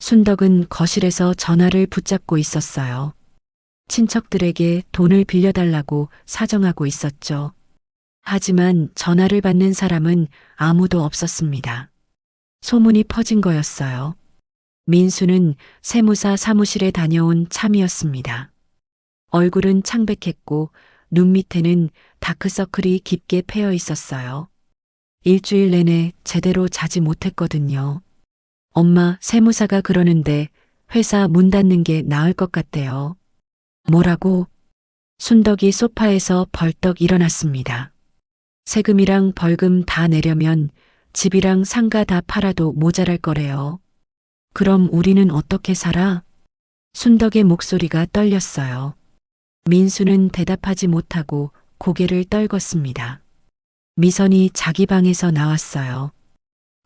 순덕은 거실에서 전화를 붙잡고 있었어요. 친척들에게 돈을 빌려달라고 사정하고 있었죠. 하지만 전화를 받는 사람은 아무도 없었습니다. 소문이 퍼진 거였어요. 민수는 세무사 사무실에 다녀온 참이었습니다. 얼굴은 창백했고 눈 밑에는 다크서클이 깊게 패여 있었어요. 일주일 내내 제대로 자지 못했거든요. 엄마, 세무사가 그러는데 회사 문 닫는 게 나을 것 같대요. 뭐라고? 순덕이 소파에서 벌떡 일어났습니다. 세금이랑 벌금 다 내려면 집이랑 상가 다 팔아도 모자랄 거래요. 그럼 우리는 어떻게 살아? 순덕의 목소리가 떨렸어요. 민수는 대답하지 못하고 고개를 떨궜습니다. 미선이 자기 방에서 나왔어요.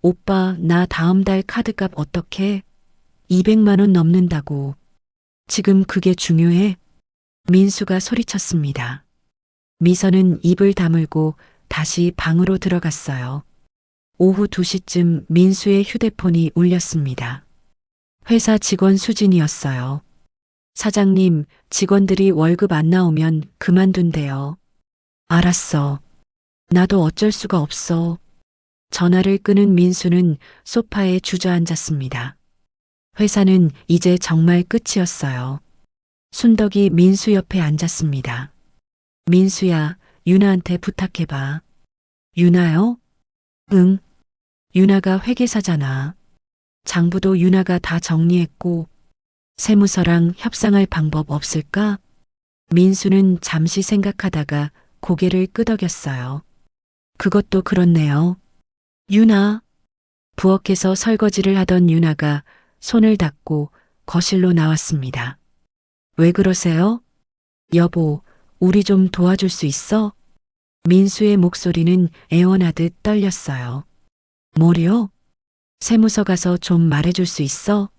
오빠, 나 다음 달 카드값 어떻게? 200만 원 넘는다고. 지금 그게 중요해? 민수가 소리쳤습니다. 미선은 입을 다물고 다시 방으로 들어갔어요. 오후 2시쯤 민수의 휴대폰이 울렸습니다. 회사 직원 수진이었어요. 사장님, 직원들이 월급 안 나오면 그만둔대요. 알았어. 나도 어쩔 수가 없어. 전화를 끊은 민수는 소파에 주저앉았습니다. 회사는 이제 정말 끝이었어요. 순덕이 민수 옆에 앉았습니다. 민수야, 유나한테 부탁해봐. 유나요? 응. 유나가 회계사잖아. 장부도 유나가 다 정리했고, 세무서랑 협상할 방법 없을까? 민수는 잠시 생각하다가 고개를 끄덕였어요. 그것도 그렇네요. 유나. 부엌에서 설거지를 하던 유나가 손을 닦고 거실로 나왔습니다. 왜 그러세요? 여보, 우리 좀 도와줄 수 있어? 민수의 목소리는 애원하듯 떨렸어요. 뭐요? 세무서 가서 좀 말해줄 수 있어?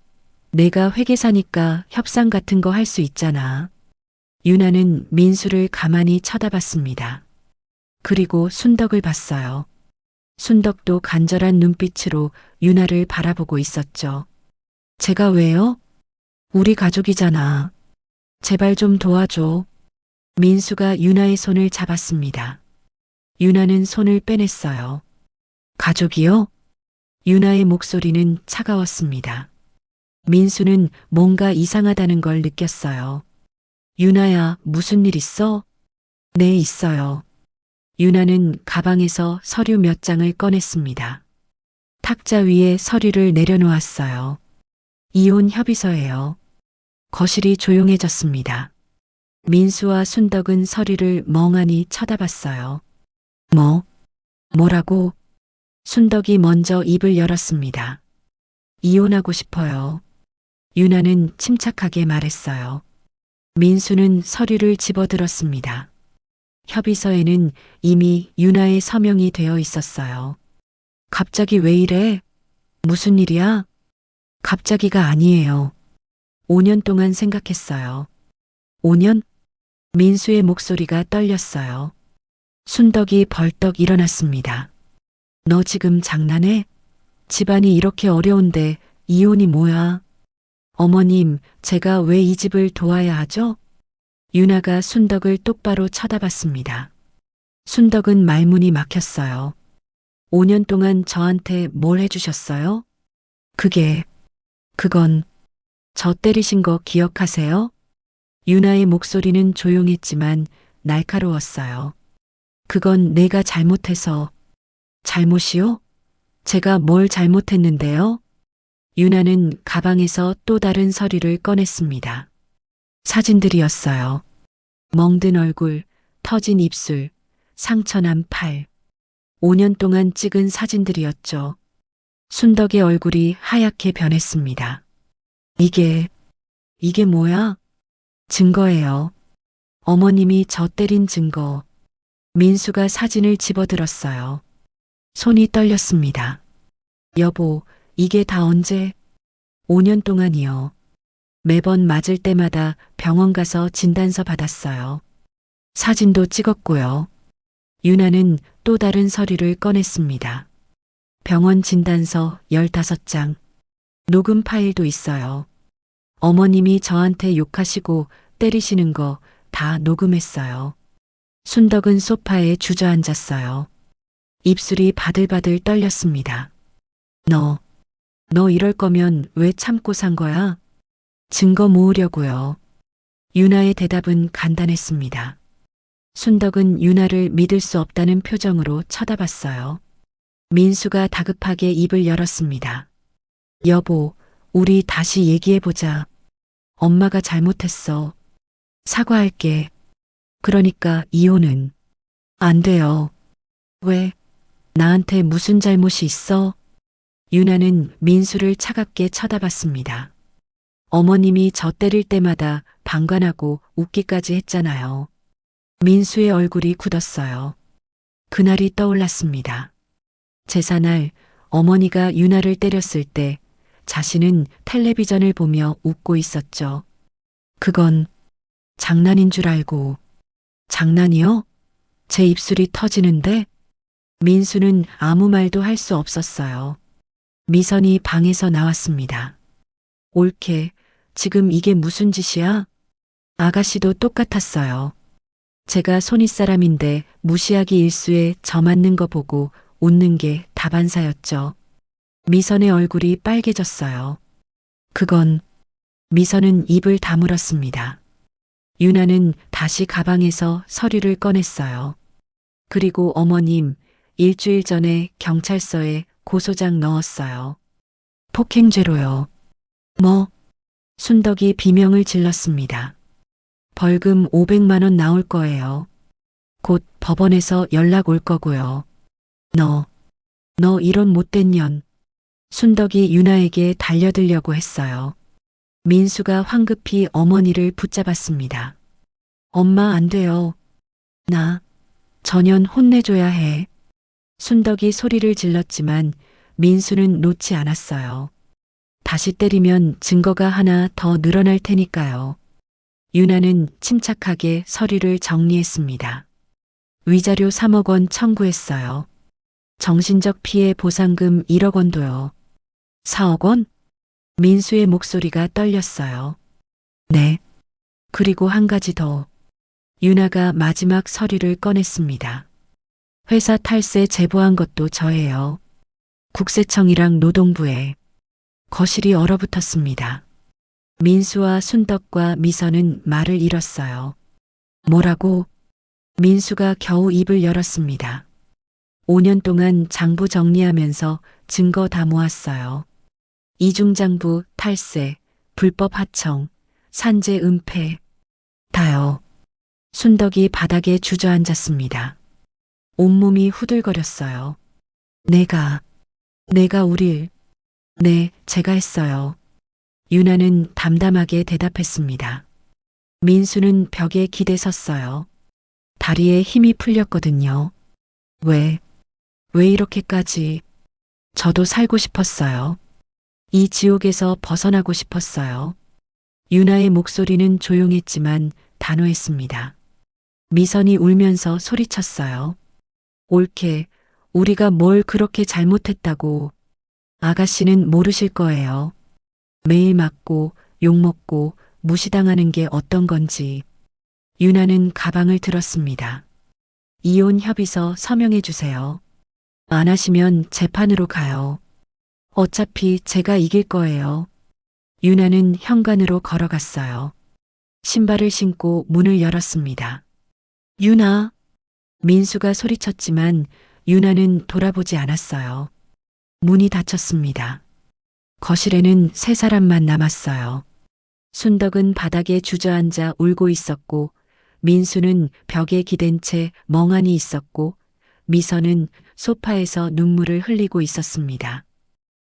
내가 회계사니까 협상 같은 거 할 수 있잖아. 유나는 민수를 가만히 쳐다봤습니다. 그리고 순덕을 봤어요. 순덕도 간절한 눈빛으로 유나를 바라보고 있었죠. 제가 왜요? 우리 가족이잖아. 제발 좀 도와줘. 민수가 유나의 손을 잡았습니다. 유나는 손을 빼냈어요. 가족이요? 유나의 목소리는 차가웠습니다. 민수는 뭔가 이상하다는 걸 느꼈어요. 유나야, 무슨 일 있어? 네, 있어요. 유나는 가방에서 서류 몇 장을 꺼냈습니다. 탁자 위에 서류를 내려놓았어요. 이혼 협의서예요. 거실이 조용해졌습니다. 민수와 순덕은 서류를 멍하니 쳐다봤어요. 뭐라고? 순덕이 먼저 입을 열었습니다. 이혼하고 싶어요. 유나는 침착하게 말했어요. 민수는 서류를 집어들었습니다. 협의서에는 이미 유나의 서명이 되어 있었어요. 갑자기 왜 이래? 무슨 일이야? 갑자기가 아니에요. 5년 동안 생각했어요. 5년? 민수의 목소리가 떨렸어요. 순덕이 벌떡 일어났습니다. 너 지금 장난해? 집안이 이렇게 어려운데 이혼이 뭐야? 어머님, 제가 왜 이 집을 도와야 하죠? 유나가 순덕을 똑바로 쳐다봤습니다. 순덕은 말문이 막혔어요. 5년 동안 저한테 뭘 해주셨어요? 그건 저 때리신 거 기억하세요? 유나의 목소리는 조용했지만 날카로웠어요. 그건 내가 잘못해서. 잘못이요? 제가 뭘 잘못했는데요? 유나는 가방에서 또 다른 서류를 꺼냈습니다. 사진들이었어요. 멍든 얼굴, 터진 입술, 상처난 팔. 5년 동안 찍은 사진들이었죠. 순덕의 얼굴이 하얗게 변했습니다. 이게 뭐야? 증거예요. 어머님이 저 때린 증거. 민수가 사진을 집어들었어요. 손이 떨렸습니다. 여보, 이게 다 언제? 5년 동안이요. 매번 맞을 때마다 병원 가서 진단서 받았어요. 사진도 찍었고요. 유나는 또 다른 서류를 꺼냈습니다. 병원 진단서 15장. 녹음 파일도 있어요. 어머님이 저한테 욕하시고 때리시는 거 다 녹음했어요. 순덕은 소파에 주저앉았어요. 입술이 바들바들 떨렸습니다. 너 이럴 거면 왜 참고 산 거야? 증거 모으려고요. 유나의 대답은 간단했습니다. 순덕은 유나를 믿을 수 없다는 표정으로 쳐다봤어요. 민수가 다급하게 입을 열었습니다. 여보, 우리 다시 얘기해보자. 엄마가 잘못했어. 사과할게. 그러니까 이혼은 안 돼요. 왜? 나한테 무슨 잘못이 있어? 유나는 민수를 차갑게 쳐다봤습니다. 어머님이 저 때릴 때마다 방관하고 웃기까지 했잖아요. 민수의 얼굴이 굳었어요. 그날이 떠올랐습니다. 제사날 어머니가 유나를 때렸을 때 자신은 텔레비전을 보며 웃고 있었죠. 그건 장난인 줄 알고. 장난이요? 제 입술이 터지는데? 민수는 아무 말도 할 수 없었어요. 미선이 방에서 나왔습니다. 옳게, 지금 이게 무슨 짓이야? 아가씨도 똑같았어요. 제가 손윗사람인데 무시하기 일수에 저 맞는 거 보고 웃는 게 다반사였죠. 미선의 얼굴이 빨개졌어요. 그건, 미선은 입을 다물었습니다. 유나는 다시 가방에서 서류를 꺼냈어요. 그리고 어머님, 일주일 전에 경찰서에 고소장 넣었어요. 폭행죄로요. 뭐? 순덕이 비명을 질렀습니다. 벌금 500만 원 나올 거예요. 곧 법원에서 연락 올 거고요. 너 이런 못된 년. 순덕이 유나에게 달려들려고 했어요. 민수가 황급히 어머니를 붙잡았습니다. 엄마 안 돼요. 전현 혼내줘야 해. 순덕이 소리를 질렀지만 민수는 놓지 않았어요. 다시 때리면 증거가 하나 더 늘어날 테니까요. 유나는 침착하게 서류를 정리했습니다. 위자료 3억 원 청구했어요. 정신적 피해 보상금 1억 원도요. 4억 원? 민수의 목소리가 떨렸어요. 네. 그리고 한 가지 더. 유나가 마지막 서류를 꺼냈습니다. 회사 탈세 제보한 것도 저예요. 국세청이랑 노동부에. 거실이 얼어붙었습니다. 민수와 순덕과 미선은 말을 잃었어요. 뭐라고? 민수가 겨우 입을 열었습니다. 5년 동안 장부 정리하면서 증거 다 모았어요. 이중장부, 탈세, 불법 하청, 산재 은폐. 다요. 순덕이 바닥에 주저앉았습니다. 온몸이 후들거렸어요. 내가 우릴. 네, 제가 했어요. 유나는 담담하게 대답했습니다. 민수는 벽에 기대 섰어요. 다리에 힘이 풀렸거든요. 왜 이렇게까지? 저도 살고 싶었어요. 이 지옥에서 벗어나고 싶었어요. 유나의 목소리는 조용했지만 단호했습니다. 미선이 울면서 소리쳤어요. 옳게, 우리가 뭘 그렇게 잘못했다고. 아가씨는 모르실 거예요. 매일 맞고 욕먹고 무시당하는 게 어떤 건지. 유나는 가방을 들었습니다. 이혼 협의서 서명해 주세요. 안 하시면 재판으로 가요. 어차피 제가 이길 거예요. 유나는 현관으로 걸어갔어요. 신발을 신고 문을 열었습니다. 유나. 민수가 소리쳤지만 유나는 돌아보지 않았어요. 문이 닫혔습니다. 거실에는 세 사람만 남았어요. 순덕은 바닥에 주저앉아 울고 있었고 민수는 벽에 기댄 채 멍하니 있었고 미선은 소파에서 눈물을 흘리고 있었습니다.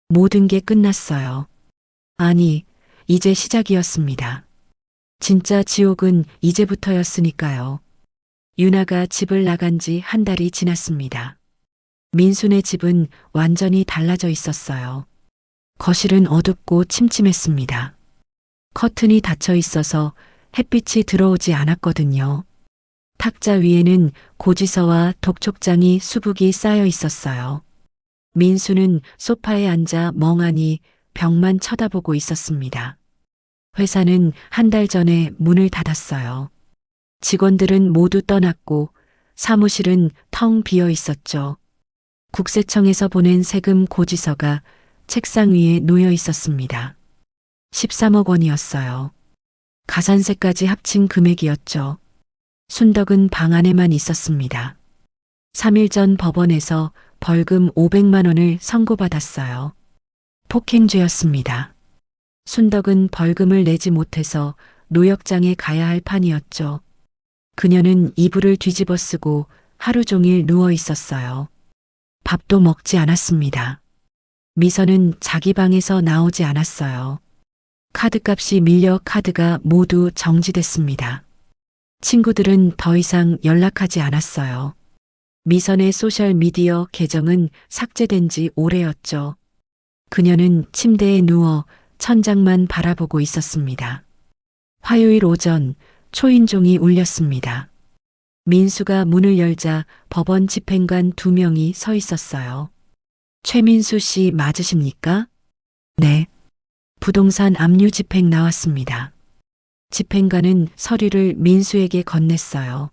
모든 게 끝났어요. 아니, 이제 시작이었습니다. 진짜 지옥은 이제부터였으니까요. 유나가 집을 나간 지 한 달이 지났습니다. 민수네 집은 완전히 달라져 있었어요. 거실은 어둡고 침침했습니다. 커튼이 닫혀 있어서 햇빛이 들어오지 않았거든요. 탁자 위에는 고지서와 독촉장이 수북이 쌓여 있었어요. 민수는 소파에 앉아 멍하니 벽만 쳐다보고 있었습니다. 회사는 한 달 전에 문을 닫았어요. 직원들은 모두 떠났고 사무실은 텅 비어 있었죠. 국세청에서 보낸 세금 고지서가 책상 위에 놓여 있었습니다. 13억 원이었어요. 가산세까지 합친 금액이었죠. 순덕은 방 안에만 있었습니다. 3일 전 법원에서 벌금 500만 원을 선고받았어요. 폭행죄였습니다. 순덕은 벌금을 내지 못해서 노역장에 가야 할 판이었죠. 그녀는 이불을 뒤집어 쓰고 하루 종일 누워 있었어요. 밥도 먹지 않았습니다. 미선은 자기 방에서 나오지 않았어요. 카드값이 밀려 카드가 모두 정지됐습니다. 친구들은 더 이상 연락하지 않았어요. 미선의 소셜미디어 계정은 삭제된 지 오래였죠. 그녀는 침대에 누워 천장만 바라보고 있었습니다. 화요일 오전 초인종이 울렸습니다. 민수가 문을 열자 법원 집행관 2명이 서 있었어요. 최민수 씨 맞으십니까? 네. 부동산 압류 집행 나왔습니다. 집행관은 서류를 민수에게 건넸어요.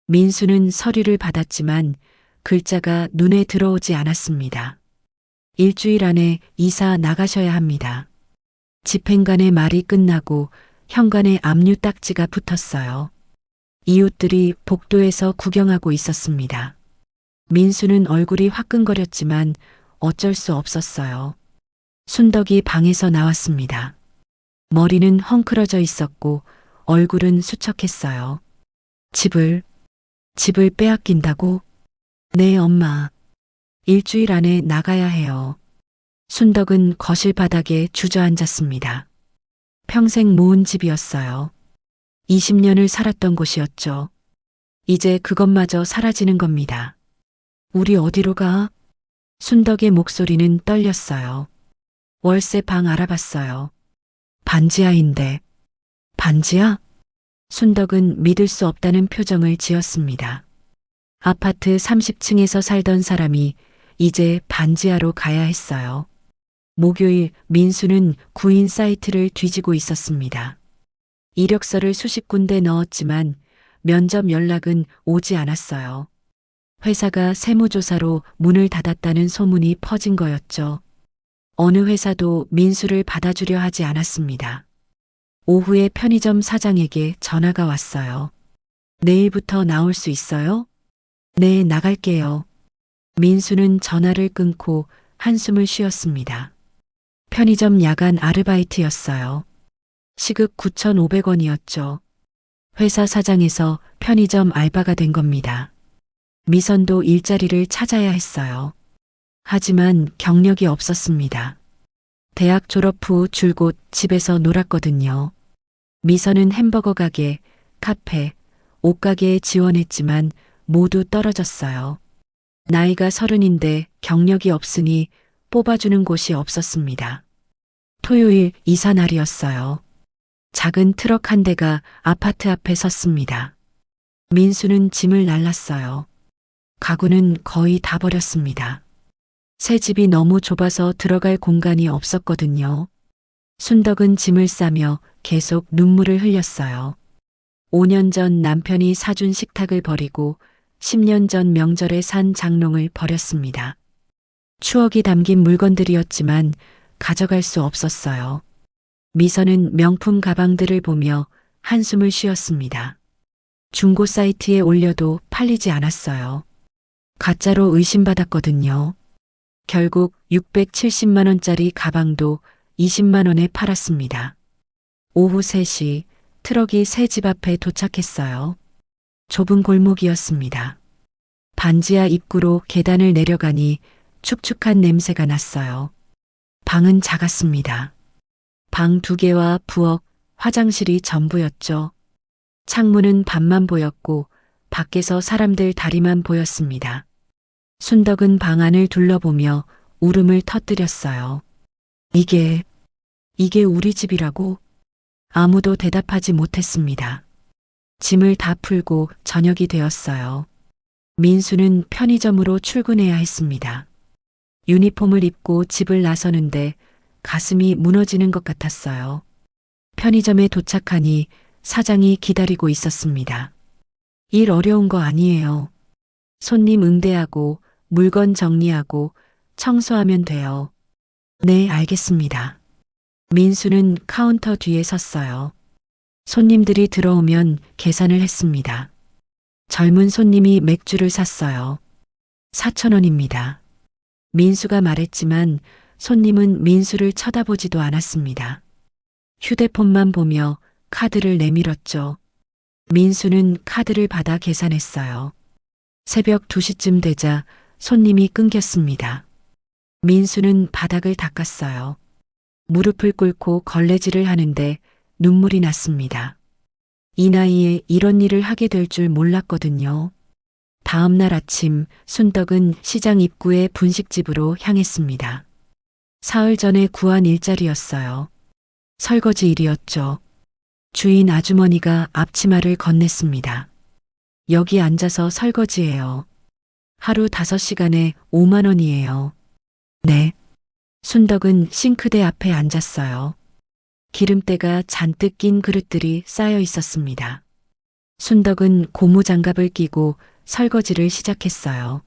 민수는 서류를 받았지만 글자가 눈에 들어오지 않았습니다. 일주일 안에 이사 나가셔야 합니다. 집행관의 말이 끝나고 현관에 압류 딱지가 붙었어요. 이웃들이 복도에서 구경하고 있었습니다. 민수는 얼굴이 화끈거렸지만 어쩔 수 없었어요. 순덕이 방에서 나왔습니다. 머리는 헝클어져 있었고 얼굴은 수척했어요. 집을 빼앗긴다고? 네, 엄마. 일주일 안에 나가야 해요. 순덕은 거실 바닥에 주저앉았습니다. 평생 모은 집이었어요. 20년을 살았던 곳이었죠. 이제 그것마저 사라지는 겁니다. 우리 어디로 가? 순덕의 목소리는 떨렸어요. 월세 방 알아봤어요. 반지하인데. 반지하? 순덕은 믿을 수 없다는 표정을 지었습니다. 아파트 30층에서 살던 사람이 이제 반지하로 가야 했어요. 목요일 민수는 구인 사이트를 뒤지고 있었습니다. 이력서를 수십 군데 넣었지만 면접 연락은 오지 않았어요. 회사가 세무조사로 문을 닫았다는 소문이 퍼진 거였죠. 어느 회사도 민수를 받아주려 하지 않았습니다. 오후에 편의점 사장에게 전화가 왔어요. 내일부터 나올 수 있어요? 네, 나갈게요. 민수는 전화를 끊고 한숨을 쉬었습니다. 편의점 야간 아르바이트였어요. 시급 9,500원이었죠. 회사 사장에서 편의점 알바가 된 겁니다. 미선도 일자리를 찾아야 했어요. 하지만 경력이 없었습니다. 대학 졸업 후 줄곧 집에서 놀았거든요. 미선은 햄버거 가게, 카페, 옷가게에 지원했지만 모두 떨어졌어요. 나이가 30인데 경력이 없으니 뽑아주는 곳이 없었습니다. 토요일 이사 날이었어요. 작은 트럭 한 대가 아파트 앞에 섰습니다. 민수는 짐을 날랐어요. 가구는 거의 다 버렸습니다. 새 집이 너무 좁아서 들어갈 공간이 없었거든요. 순덕은 짐을 싸며 계속 눈물을 흘렸어요. 5년 전 남편이 사준 식탁을 버리고 10년 전 명절에 산 장롱을 버렸습니다. 추억이 담긴 물건들이었지만 가져갈 수 없었어요. 미선은 명품 가방들을 보며 한숨을 쉬었습니다. 중고 사이트에 올려도 팔리지 않았어요. 가짜로 의심받았거든요. 결국 670만 원짜리 가방도 20만 원에 팔았습니다. 오후 3시 트럭이 새 집 앞에 도착했어요. 좁은 골목이었습니다. 반지하 입구로 계단을 내려가니 축축한 냄새가 났어요. 방은 작았습니다. 방 2개와 부엌, 화장실이 전부였죠. 창문은 반만 보였고 밖에서 사람들 다리만 보였습니다. 순덕은 방 안을 둘러보며 울음을 터뜨렸어요. 이게 우리 집이라고? 아무도 대답하지 못했습니다. 짐을 다 풀고 저녁이 되었어요. 민수는 편의점으로 출근해야 했습니다. 유니폼을 입고 집을 나서는데 가슴이 무너지는 것 같았어요. 편의점에 도착하니 사장이 기다리고 있었습니다. 일 어려운 거 아니에요. 손님 응대하고 물건 정리하고 청소하면 돼요. 네, 알겠습니다. 민수는 카운터 뒤에 섰어요. 손님들이 들어오면 계산을 했습니다. 젊은 손님이 맥주를 샀어요. 4,000원입니다. 민수가 말했지만 손님은 민수를 쳐다보지도 않았습니다. 휴대폰만 보며 카드를 내밀었죠. 민수는 카드를 받아 계산했어요. 새벽 2시쯤 되자 손님이 끊겼습니다. 민수는 바닥을 닦았어요. 무릎을 꿇고 걸레질을 하는데 눈물이 났습니다. 이 나이에 이런 일을 하게 될 줄 몰랐거든요. 다음 날 아침 순덕은 시장 입구의 분식집으로 향했습니다. 사흘 전에 구한 일자리였어요. 설거지 일이었죠. 주인 아주머니가 앞치마를 건넸습니다. 여기 앉아서 설거지해요. 하루 5시간에 5만 원이에요. 네. 순덕은 싱크대 앞에 앉았어요. 기름때가 잔뜩 낀 그릇들이 쌓여 있었습니다. 순덕은 고무장갑을 끼고 설거지를 시작했어요.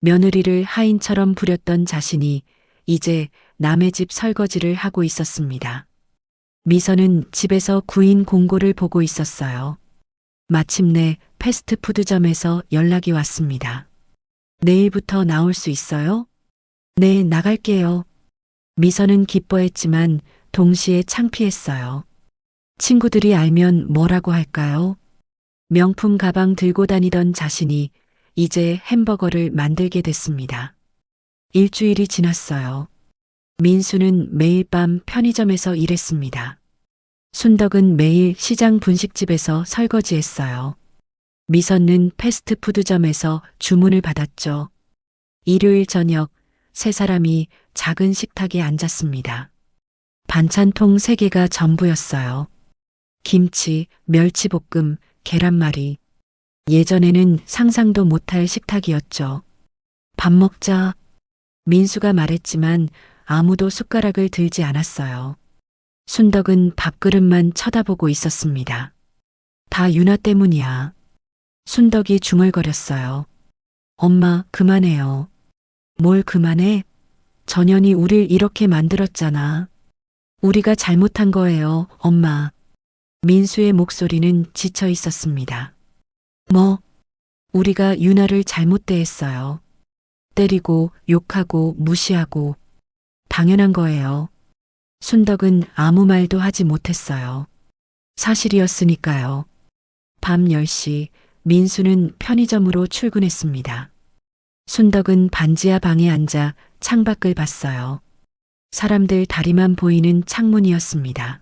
며느리를 하인처럼 부렸던 자신이 이제 남의 집 설거지를 하고 있었습니다. 미선은 집에서 구인 공고를 보고 있었어요. 마침내 패스트푸드점에서 연락이 왔습니다. 내일부터 나올 수 있어요? 네, 나갈게요. 미선은 기뻐했지만 동시에 창피했어요. 친구들이 알면 뭐라고 할까요? 명품 가방 들고 다니던 자신이 이제 햄버거를 만들게 됐습니다. 일주일이 지났어요. 민수는 매일 밤 편의점에서 일했습니다. 순덕은 매일 시장 분식집에서 설거지했어요. 미선은 패스트푸드점에서 주문을 받았죠. 일요일 저녁 세 사람이 작은 식탁에 앉았습니다. 반찬통 3개가 전부였어요. 김치, 멸치볶음, 계란말이. 예전에는 상상도 못할 식탁이었죠. 밥 먹자. 민수가 말했지만 아무도 숟가락을 들지 않았어요. 순덕은 밥그릇만 쳐다보고 있었습니다. 다 유나 때문이야. 순덕이 중얼거렸어요. 엄마, 그만해요. 뭘 그만해? 전현이 우릴 이렇게 만들었잖아. 우리가 잘못한 거예요, 엄마. 민수의 목소리는 지쳐 있었습니다. 뭐? 우리가 유나를 잘못 대했어요. 때리고, 욕하고, 무시하고. 당연한 거예요. 순덕은 아무 말도 하지 못했어요. 사실이었으니까요. 밤 10시 민수는 편의점으로 출근했습니다. 순덕은 반지하 방에 앉아 창밖을 봤어요. 사람들 다리만 보이는 창문이었습니다.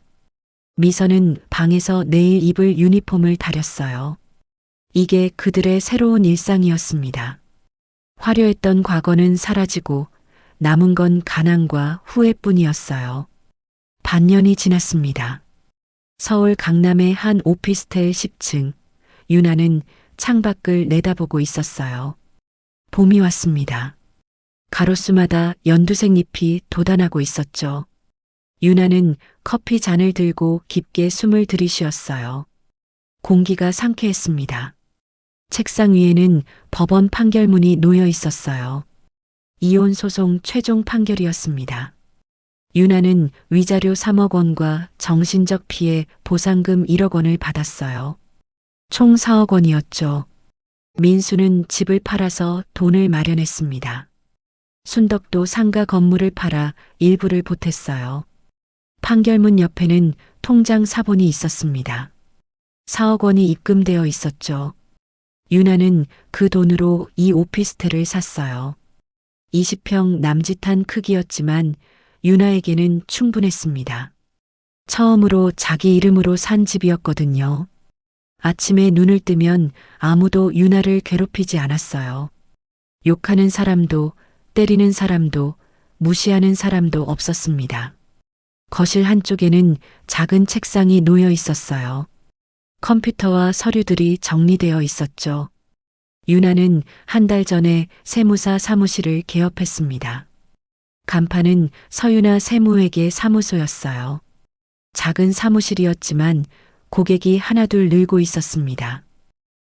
미선은 방에서 내일 입을 유니폼을 다렸어요. 이게 그들의 새로운 일상이었습니다. 화려했던 과거는 사라지고 남은 건 가난과 후회뿐이었어요. 반년이 지났습니다. 서울 강남의 한 오피스텔 10층, 유나는 창밖을 내다보고 있었어요. 봄이 왔습니다. 가로수마다 연두색 잎이 돋아나고 있었죠. 유나는 커피 잔을 들고 깊게 숨을 들이쉬었어요. 공기가 상쾌했습니다. 책상 위에는 법원 판결문이 놓여 있었어요. 이혼 소송 최종 판결이었습니다. 유나는 위자료 3억 원과 정신적 피해 보상금 1억 원을 받았어요. 총 4억 원이었죠. 민수는 집을 팔아서 돈을 마련했습니다. 순덕도 상가 건물을 팔아 일부를 보탰어요. 판결문 옆에는 통장 사본이 있었습니다. 4억 원이 입금되어 있었죠. 유나는 그 돈으로 이 오피스텔을 샀어요. 20평 남짓한 크기였지만 유나에게는 충분했습니다. 처음으로 자기 이름으로 산 집이었거든요. 아침에 눈을 뜨면 아무도 유나를 괴롭히지 않았어요. 욕하는 사람도, 때리는 사람도, 무시하는 사람도 없었습니다. 거실 한쪽에는 작은 책상이 놓여 있었어요. 컴퓨터와 서류들이 정리되어 있었죠. 유나는 한 달 전에 세무사 사무실을 개업했습니다. 간판은 서유나 세무회계 사무소였어요. 작은 사무실이었지만 고객이 하나둘 늘고 있었습니다.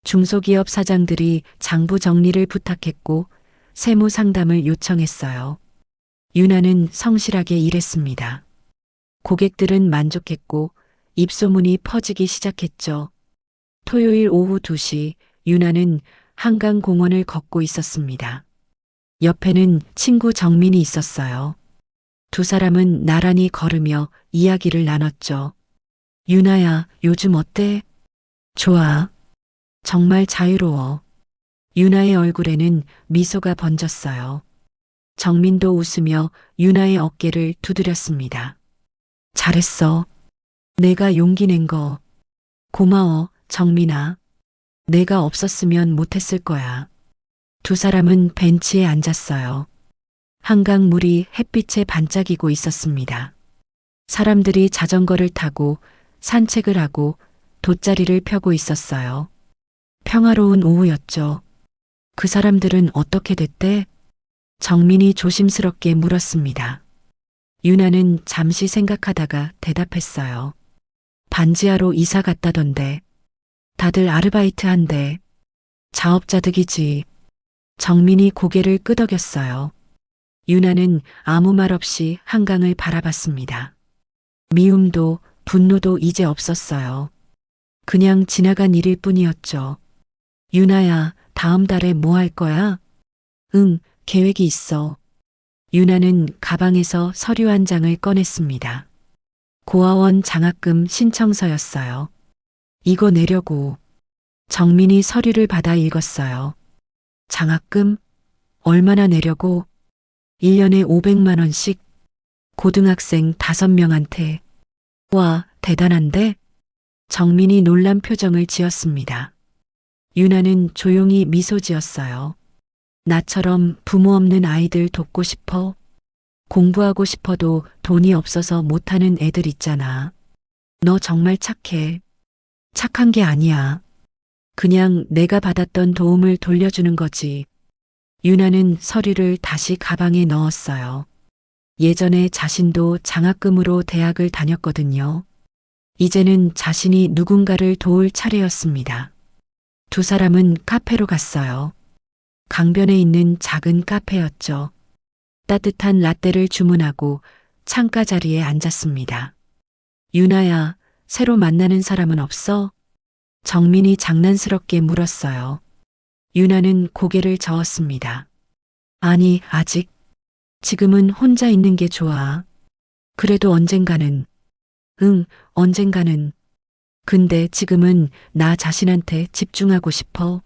중소기업 사장들이 장부 정리를 부탁했고 세무 상담을 요청했어요. 유나는 성실하게 일했습니다. 고객들은 만족했고 입소문이 퍼지기 시작했죠. 토요일 오후 2시 유나는 한강공원을 걷고 있었습니다. 옆에는 친구 정민이 있었어요. 두 사람은 나란히 걸으며 이야기를 나눴죠. 유나야, 요즘 어때? 좋아. 정말 자유로워. 유나의 얼굴에는 미소가 번졌어요. 정민도 웃으며 유나의 어깨를 두드렸습니다. 잘했어. 내가 용기 낸 거. 고마워, 정민아. 내가 없었으면 못했을 거야. 두 사람은 벤치에 앉았어요. 한강 물이 햇빛에 반짝이고 있었습니다. 사람들이 자전거를 타고 산책을 하고 돗자리를 펴고 있었어요. 평화로운 오후였죠. 그 사람들은 어떻게 됐대? 정민이 조심스럽게 물었습니다. 유나는 잠시 생각하다가 대답했어요. 반지하로 이사 갔다던데. 다들 아르바이트 한대. 자업자득이지. 정민이 고개를 끄덕였어요. 유나는 아무 말 없이 한강을 바라봤습니다. 미움도 분노도 이제 없었어요. 그냥 지나간 일일 뿐이었죠. 유나야, 다음 달에 뭐 할 거야? 응, 계획이 있어. 유나는 가방에서 서류 한 장을 꺼냈습니다. 고아원 장학금 신청서였어요. 이거 내려고. 정민이 서류를 받아 읽었어요. 장학금? 얼마나 내려고? 1년에 500만 원씩? 고등학생 5명한테. 와, 대단한데? 정민이 놀란 표정을 지었습니다. 유나는 조용히 미소 지었어요. 나처럼 부모 없는 아이들 돕고 싶어? 공부하고 싶어도 돈이 없어서 못하는 애들 있잖아. 너 정말 착해. 착한 게 아니야. 그냥 내가 받았던 도움을 돌려주는 거지. 유나는 서류를 다시 가방에 넣었어요. 예전에 자신도 장학금으로 대학을 다녔거든요. 이제는 자신이 누군가를 도울 차례였습니다. 두 사람은 카페로 갔어요. 강변에 있는 작은 카페였죠. 따뜻한 라떼를 주문하고 창가 자리에 앉았습니다. 유나야, 새로 만나는 사람은 없어? 정민이 장난스럽게 물었어요. 유나는 고개를 저었습니다. 아니, 아직. 지금은 혼자 있는 게 좋아. 그래도 언젠가는. 응, 언젠가는. 근데 지금은 나 자신한테 집중하고 싶어.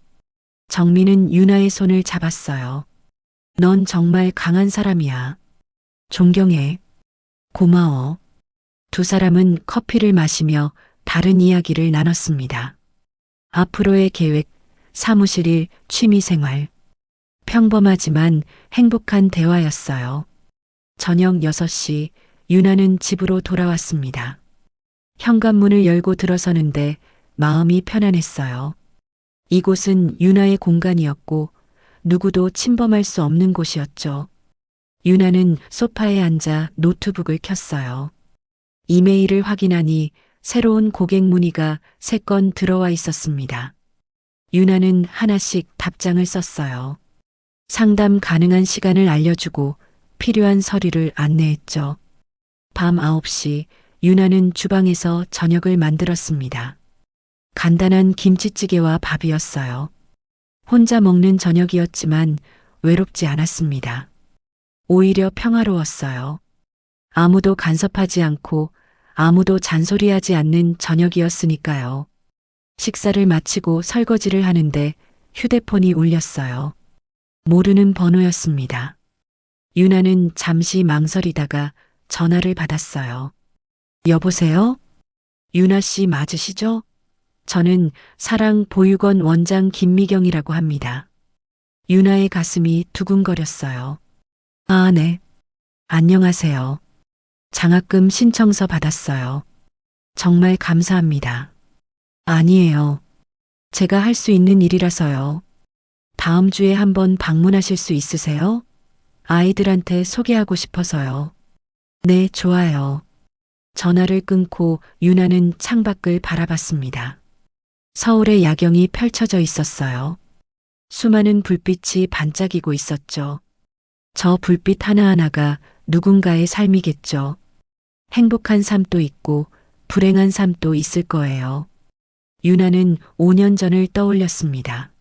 정민은 유나의 손을 잡았어요. 넌 정말 강한 사람이야. 존경해. 고마워. 두 사람은 커피를 마시며 다른 이야기를 나눴습니다. 앞으로의 계획, 사무실 일, 취미 생활. 평범하지만 행복한 대화였어요. 저녁 6시 유나는 집으로 돌아왔습니다. 현관문을 열고 들어서는데 마음이 편안했어요. 이곳은 유나의 공간이었고 누구도 침범할 수 없는 곳이었죠. 유나는 소파에 앉아 노트북을 켰어요. 이메일을 확인하니 새로운 고객 문의가 3건 들어와 있었습니다. 유나는 하나씩 답장을 썼어요. 상담 가능한 시간을 알려주고 필요한 서류를 안내했죠. 밤 9시 유나는 주방에서 저녁을 만들었습니다. 간단한 김치찌개와 밥이었어요. 혼자 먹는 저녁이었지만 외롭지 않았습니다. 오히려 평화로웠어요. 아무도 간섭하지 않고 아무도 잔소리하지 않는 저녁이었으니까요. 식사를 마치고 설거지를 하는데 휴대폰이 울렸어요. 모르는 번호였습니다. 유나는 잠시 망설이다가 전화를 받았어요. 여보세요? 유나 씨 맞으시죠? 저는 사랑보육원 원장 김미경이라고 합니다. 유나의 가슴이 두근거렸어요. 아, 네. 안녕하세요. 장학금 신청서 받았어요. 정말 감사합니다. 아니에요. 제가 할 수 있는 일이라서요. 다음 주에 한번 방문하실 수 있으세요? 아이들한테 소개하고 싶어서요. 네, 좋아요. 전화를 끊고 유나는 창밖을 바라봤습니다. 서울의 야경이 펼쳐져 있었어요. 수많은 불빛이 반짝이고 있었죠. 저 불빛 하나하나가 누군가의 삶이겠죠. 행복한 삶도 있고 불행한 삶도 있을 거예요. 유나는 5년 전을 떠올렸습니다.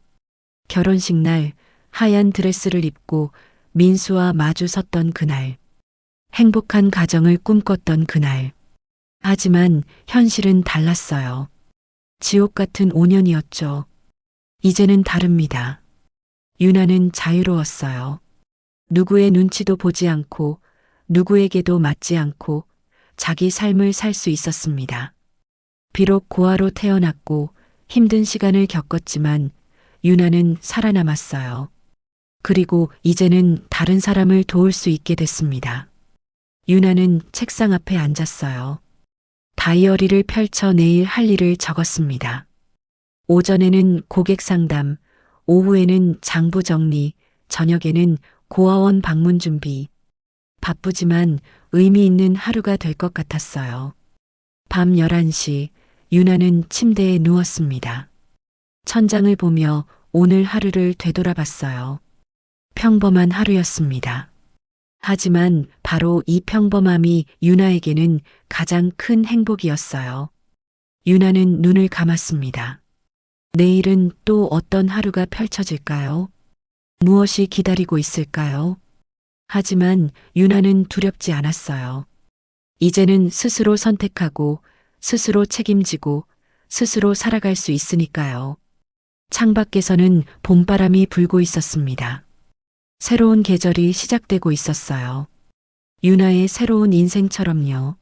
결혼식 날 하얀 드레스를 입고 민수와 마주 섰던 그날. 행복한 가정을 꿈꿨던 그날. 하지만 현실은 달랐어요. 지옥 같은 5년이었죠. 이제는 다릅니다. 유나는 자유로웠어요. 누구의 눈치도 보지 않고 누구에게도 맞지 않고 자기 삶을 살 수 있었습니다. 비록 고아로 태어났고 힘든 시간을 겪었지만 유나는 살아남았어요. 그리고 이제는 다른 사람을 도울 수 있게 됐습니다. 유나는 책상 앞에 앉았어요. 다이어리를 펼쳐 내일 할 일을 적었습니다. 오전에는 고객 상담, 오후에는 장부 정리, 저녁에는 고아원 방문 준비. 바쁘지만 의미 있는 하루가 될 것 같았어요. 밤 11시, 유나는 침대에 누웠습니다. 천장을 보며 오늘 하루를 되돌아봤어요. 평범한 하루였습니다. 하지만 바로 이 평범함이 유나에게는 가장 큰 행복이었어요. 유나는 눈을 감았습니다. 내일은 또 어떤 하루가 펼쳐질까요? 무엇이 기다리고 있을까요? 하지만 유나는 두렵지 않았어요. 이제는 스스로 선택하고 스스로 책임지고 스스로 살아갈 수 있으니까요. 창밖에서는 봄바람이 불고 있었습니다. 새로운 계절이 시작되고 있었어요. 유나의 새로운 인생처럼요.